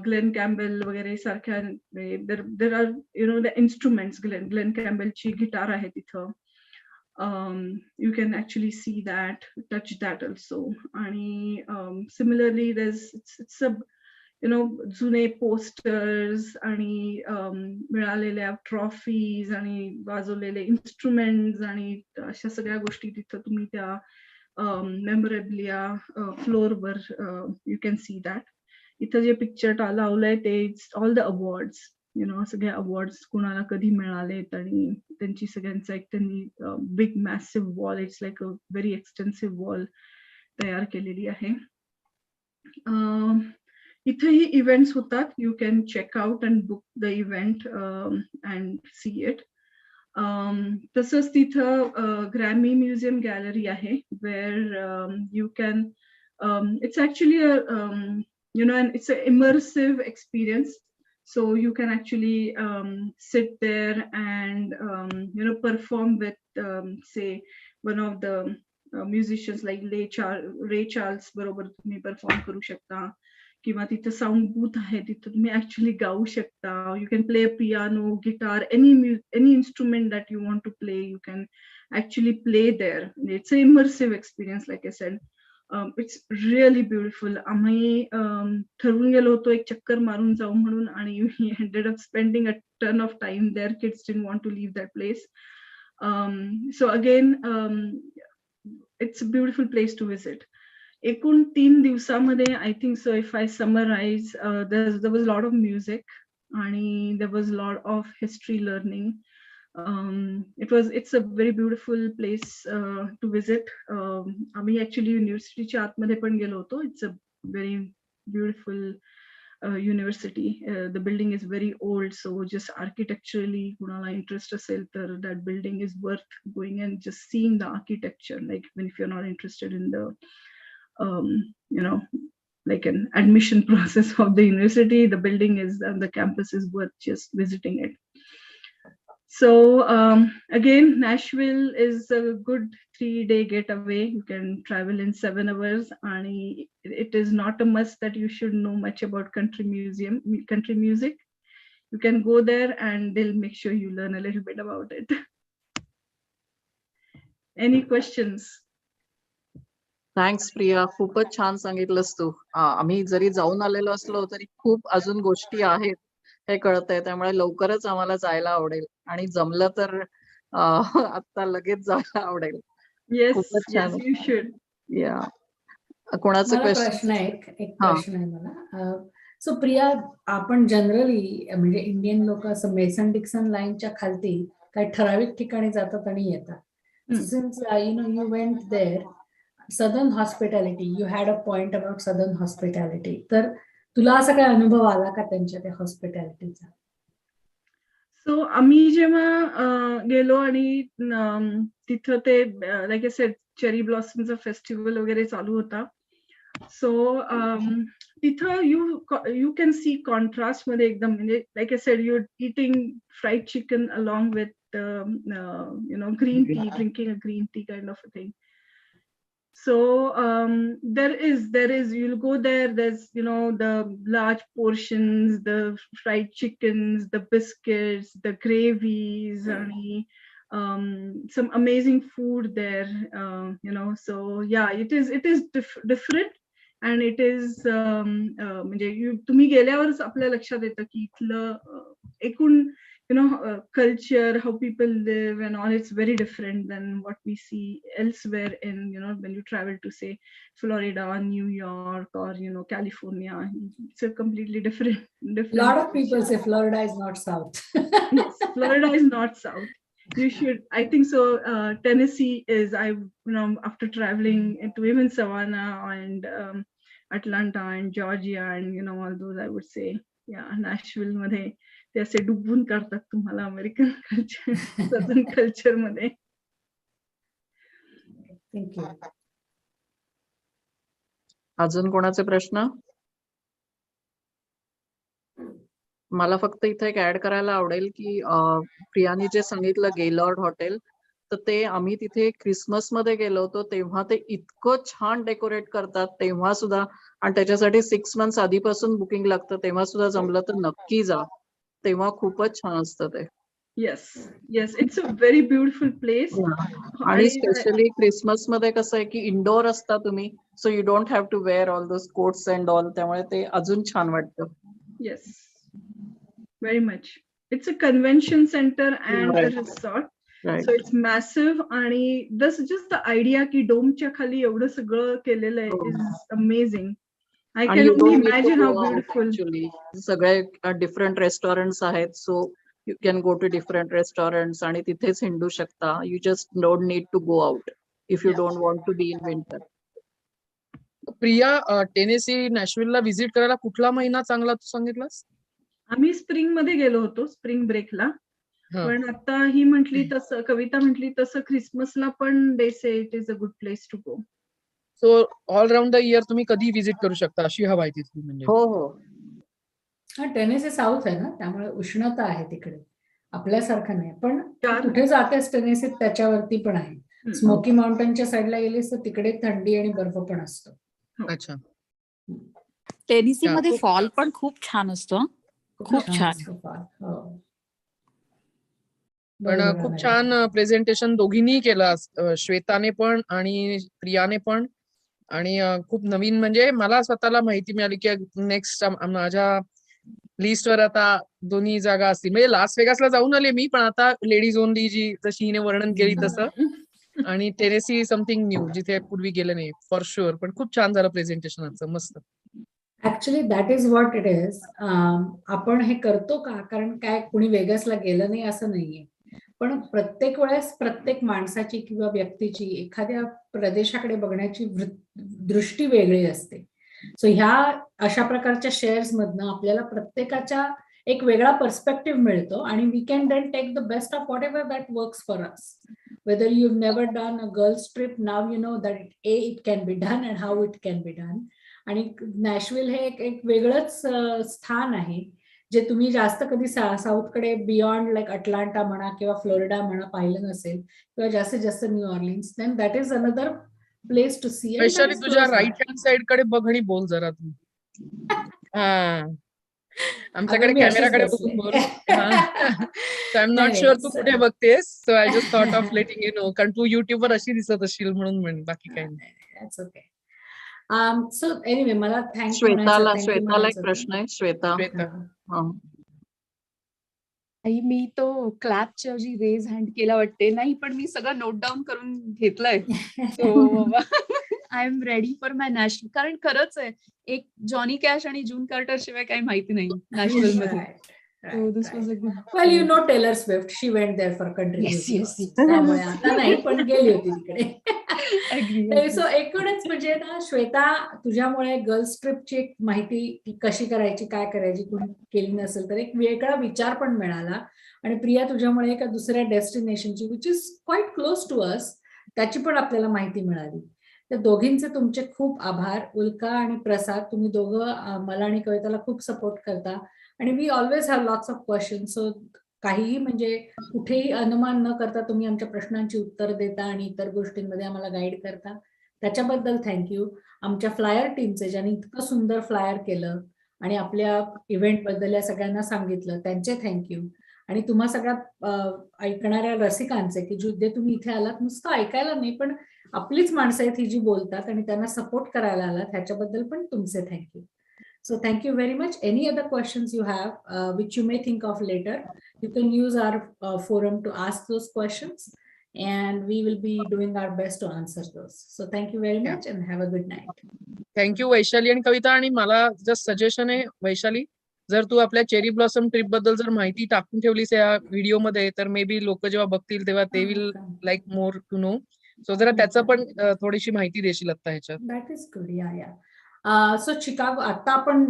ग्लेन कॅम्बेल वगैरे सारख्या there are the instruments. Glen कॅम्बेलची गिटार आहे तिथं. You can actually see that, touch that also. आणि similarly it's a जुने पोस्टर्स आणि मिळालेल्या ट्रॉफीज आणि वाजवलेले इन्स्ट्रुमेंट्स आणि अशा सगळ्या गोष्टी तिथं तुम्ही त्या मेमोरेबलिया फ्लोअरवर यू कॅन सी दॅट. इथं जे पिक्चर लावलंय ते ऑल द अवॉर्ड्स, सगळे अवॉर्ड्स कुणाला कधी मिळालेत आणि त्यांची सगळ्यांचा एक त्यांनी big massive wall, it's like a very extensive wall तयार केलेली आहे. इथेही इव्हेंट्स होतात. You can check out and book the event and see it. तसंच तिथं ग्रॅमी म्युझियम गॅलरी आहे, where you can it's actually and it's an immersive experience, so you can actually sit there and perform with say one of the musicians like Ray Charles बरोबर तुम्ही perform करू शकता, किंवा तिथं sound booth आहे, तिथं तुम्ही ऍक्च्युली गाऊ शकता. You can play piano, guitar, any instrument that you want to play, you can actually play there. It's an immersive experience, like I said. It's really beautiful. आम्ही ठरवून गेलो होतो एक चक्कर मारून जाऊ म्हणून, आणि we ended up spending a ton of time there. Kids didn't want to leave that place. So again, it's a beautiful place to visit. एकूण 3 दिवसामध्ये, I think so, if I summarize, there was a lot of music and there was a lot of history learning. It's a very beautiful place to visit. आम्ही actually युनिव्हर्सिटीच्या आतमध्ये पण गेलो होतो. It's a very beautiful university. The building is very old, so just architecturally कुणाला interest असेल तर that building is worth going and just seeing the architecture. Like even if you're not interested in the like an admission process of the university, the building is and the campus is worth just visiting it. So again, Nashville is a good 3-day getaway. You can travel in 7 hours, and it is not a must that you should know much about country music. You can go there and they'll make sure you learn a little bit about it. Any questions? Thanks Priya, खूपच छान सांगितलंस तू. आम्ही जरी जाऊन आलेलो असलो तरी खूप अजून गोष्टी आहेत हे कळतंय, त्यामुळे लवकरच आम्हाला जायला आवडेल, आणि जमलं तर आता लगेच जायला आवडेल. खूपच छान. You should. या कोणाचा प्रश्न आहे, एक प्रश्न आहे मला. सो प्रिया, आपण जनरली म्हणजे इंडियन लोक असं मेसन डिक्सन लाईनच्या खालती काही ठराविक ठिकाणी जातात आणि येतात. Since you went there, Southern hospitality, you had a point about Southern hospitality. तर तुला असा काय अनुभव आला का त्यांच्या त्या हॉस्पिटॅलिटीचा? सो आम्ही जेव्हा गेलो आणि तिथं ते लाईक आय सेड चेरी ब्लॉसमचा फेस्टिवल वगैरे चालू होता. सो तिथं यू कॅन सी कॉन्ट्रास्ट मध्ये एकदम, म्हणजे like I said you eating fried chicken along with green tea, drinking a green tea kind of a thing. So there is you'll go there, there's the large portions, the fried chickens, the biscuits, the gravies, and some amazing food there. So yeah, it is different, and it is म्हणजे तुम्ही गेल्यावरच आपल्या लक्षात येतं की इथलं एकूण culture, how people live and all, it's very different than what we see elsewhere in, when you travel to say Florida or New York or, California. It's a completely different. Lot of people say Florida is not South. Yes, Florida is not South. You should, I think so. Tennessee is, after traveling into even Savannah and Atlanta and Georgia and, all those, I would say, yeah, Nashville मध्ये ते असे डुबून काढतात तुम्हाला American culture, southern culture मध्ये. Thank you. अजून कोणाचे प्रश्न? मला फक्त इथे एक ऍड करायला आवडेल की प्रियानी जे सांगितलं गेलॉर्ड हॉटेल, तर ते आम्ही तिथे क्रिसमस मध्ये गेलो होतो तेव्हा ते इतकं छान डेकोरेट करतात तेव्हा सुद्धा, आणि त्याच्यासाठी 6 months आधीपासून बुकिंग लागतं. तेव्हा सुद्धा जमलं तर नक्की जा, तेव्हा खूपच छान असतं ते. Yes, it's a very beautiful place. आणि स्पेशली क्रिसमस मध्ये कसं आहे की इंडोर असता तुम्ही, so you don't have to wear all those coats and all, त्यामुळे ते अजून छान वाटतं. Yes, very much. It's a convention center and a Right. resort. Right. So it's massive आणि this just the idea की डोमच्या खाली एवढं सगळं केलेलं आहे हो. is amazing. I आणि can you only don't need to imagine how go out beautiful. actually. सगळे डिफरंट रेस्टॉरंट्स आहेत, so you can go to different restaurants आणि तिथेच हिंडू शकता. You just don't need to go out if you don't want to be in winter. Priya, Tennessee नॅशव्हिलला visit करायला कुठला महिना चांगला तू सांगितलास? आम्ही स्प्रिंग मध्ये गेलो होतो, स्प्रिंग ब्रेकला. हा. पण आता ही म्हटली तसं, कविता म्हटली तसं क्रिसमसला पण they say it is a good place to go. So all round the year तुम्ही कधी व्हिजिट करू शकता अशी हवा आहे तिथली म्हणजे. हो हो. हा, टेनेसी साऊथ आहे ना, त्यामुळे उष्णता आहे तिकडे, आपल्यासारखं नाही. पण चार- कुठे जातेस टेनेसीत त्याच्यावरती पण आहे. हम्म. स्मोकी माउंटनच्या साईडला गेलीस तर तिकडे थंडी आणि बर्फ पण असतो. अच्छा. टेनिसी या, मध्ये खूप- फॉल पण खूप छान असतो हं. खूप छान. असतो फार. हो. पण बरोबर खूप आहे. छान प्रेझेंटेशन दोघींनी केलं आज, श्वेताने पण आणि प्रियाने पण. आणि खूप नवीन म्हणजे मला स्वतःला माहिती मिळाली की नेक्स्ट माझ्या लिस्टवर आता दोन्ही जागा असतील. म्हणजे लास वेगासला जाऊन आले मी, पण आता लेडीज ओनली जी जशी हिने वर्णन केली तसं, आणि टेनेसी समथिंग न्यू जिथे पूर्वी गेले नाही फॉर शुअर. पण खूप छान झालं प्रेझेंटेशन आजचं, मस्त. Actually that is what it is. आपण हे करतो का कारण काय कुणी वेगसला गेलं नाही असं नाहीये, पण प्रत्येक वेळेस प्रत्येक माणसाची किंवा व्यक्तीची एखाद्या प्रदेशाकडे बघण्याची दृष्टी वेगळी असते. सो ह्या अशा प्रकारच्या शेअर्स मधनं आपल्याला प्रत्येकाच्या एक वेगळा पर्स्पेक्टिव्ह मिळतो आणि we can then take the best of whatever that works for us. Whether you've never done a girls trip, now you know that it can be done and how it can be done. आणि Nashville हे एक वेगळंच स्थान आहे जे तुम्ही जास्त कधी साऊथकडे बियॉन्ड लाईक अटलांटा म्हणा किंवा फ्लोरिडा म्हणा पाहिलं नसेल, किंवा जास्तीत जास्त New Orleans. Then that is another place to see. Vaishali, तुझ्या राईट हँड साइड कडे बघ आणि बोल जरा तू. हा, आमच्याकडे कॅमेराकडे बघून बोल. आय एम नॉट शुअर तू कुठे बघतेस, so I just thought of letting you know, कारण तू युट्यूब वर अशी दिसत असशील म्हणून म्हण, बाकी काही नाही. ओके. सो एनिवे, मला श्वेताला एक प्रश्न आहे. श्वेता, मी तो क्लॅपच्या ऐवजी रेज हँड केला वाटते. नाही, पण मी सगळं नोट डाऊन करून घेतलंय. So I am ready for my national. कारण खरंच आहे, एक जॉनी कॅश आणि जून कार्टर शिवाय काही माहिती नाही नॅशनल मध्ये. So this was a good. Well, you know Taylor Swift, she went there for country music. Yes. त्यामुळे आता नाही, पण गेली होती तिकडे. Agree. सो एकूणच म्हणजे ना श्वेता, तुझ्यामुळे गर्ल्स ट्रिपची एक माहिती कशी करायची, काय करायची, कोणी केली नसेल तर एक वेगळा विचार पण मिळाला. आणि प्रिया, तुझ्यामुळे एका दुसऱ्या डेस्टिनेशनची which is quite close to us, त्याची पण आपल्याला माहिती मिळाली. तर दोघींचे तुमचे खूप आभार. उल्का आणि प्रसाद, तुम्ही दोघं मला आणि कविताला खूप सपोर्ट करता आणि we always have lots of questions. So काहीही म्हणजे कुठेही अनुमान न करता तुम्ही आमच्या प्रश्नांची उत्तर देता आणि इतर गोष्टींमध्ये आम्हाला गाईड करता, त्याच्याबद्दल थँक्यू. आमच्या फ्लायर टीमचे ज्यांनी इतकं सुंदर फ्लायर केलं आणि आपल्या इव्हेंट बद्दल या सगळ्यांना सांगितलं, त्यांचे थँक्यू. आणि तुम्हा सगळ्या ऐकणाऱ्या रसिकांचे की जे तुम्ही इथे आलात नुसतं ऐकायला नाही, पण आपलीच माणसं आहेत ही जी बोलतात आणि त्यांना सपोर्ट करायला आलात, ह्याच्याबद्दल पण तुमचे thank you. So thank you very much. Any other questions you have which you may think of later, you can use our forum to ask those questions and we will be doing our best to answer those. So thank you very much and have a good night. Thank you Vaishali आणि कविता. आणि मला just suggestion आहे वैशाली, जर तू आपल्या cherry blossom trip बद्दल जर माहिती टाकून ठेवलीस या व्हिडिओ मध्ये, तर मे बी लोक जेव्हा बघतील तेव्हा ते will like more to know. So जरा त्याचं पण थोडीशी माहिती देशील आता ह्याच्यात. That is good. Yeah so Chicago, आता आपण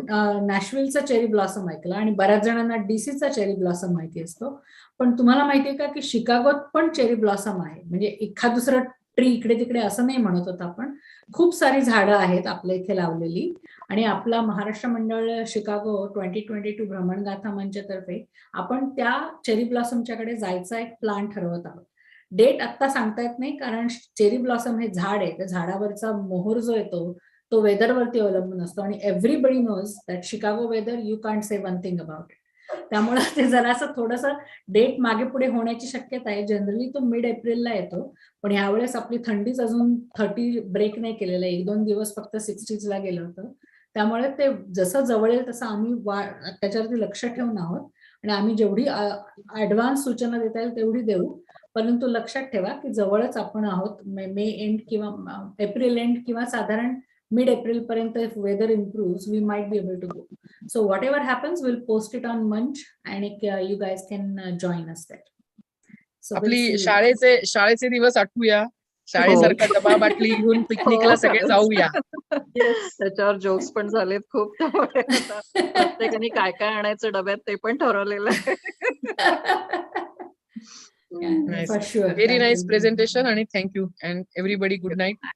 नॅशव्हिलचा चेरी ब्लॉसम ऐकला आणि बऱ्याच जणांना डीसीचा चेरी ब्लॉसम माहिती असतो, पण तुम्हाला माहितीये का की शिकागोत पण चेरी ब्लॉसम आहे. म्हणजे एखाद दुसरं ट्री इकडे तिकडे असं नाही म्हणत होत आपण, खूप सारी झाडं आहेत आपल्या इथे लावलेली. आणि आपला महाराष्ट्र मंडळ शिकागो 2022 भ्रमण गाथा मंचतर्फे आपण त्या चेरी ब्लॉसमच्याकडे जायचा एक प्लॅन ठरवत आहोत. डेट आता सांगता येत नाही, कारण चेरी ब्लॉसम हे झाड आहे, त्या झाडावरचा मोहर जो येतो तो वेदरवरती अवलंबून असतो आणि everybody knows that Chicago weather, you can't say one thing about it. त्यामुळे ते जरासं थोडंसं डेट मागे पुढे होण्याची शक्यता आहे. जनरली तो मिड एप्रिलला येतो, पण यावेळेस आपली थंडीच अजून 30 ब्रेक नाही केलेला आहे. 1-2 दिवस फक्त 60ला गेलं होतं. त्यामुळे ते जसं जवळ येईल तसं आम्ही त्याच्यावरती लक्ष ठेवून आहोत आणि आम्ही जेवढी ऍडव्हान्स सूचना देता येईल तेवढी देऊ. परंतु लक्षात ठेवा की जवळच आपण आहोत. मे एंड किंवा एप्रिल एंड किंवा साधारण मिड एप्रिल पर्यंत if weather improves we might be able to go. So whatever happens will post it on मंच and you guys can join us that. So आपली शाळेचे दिवस आठवूया. शाळेसारखा डबा बाटली घेऊन पिकनिकला सगळे जाऊया. त्याच्यावर जोक्स पण झालेत खूप. त्यामुळे आता प्रत्येकाने काय काय आणायचं डब्यात ते पण ठरवलेलं आहे. For sure. Very nice presentation आणि thank you and everybody good night.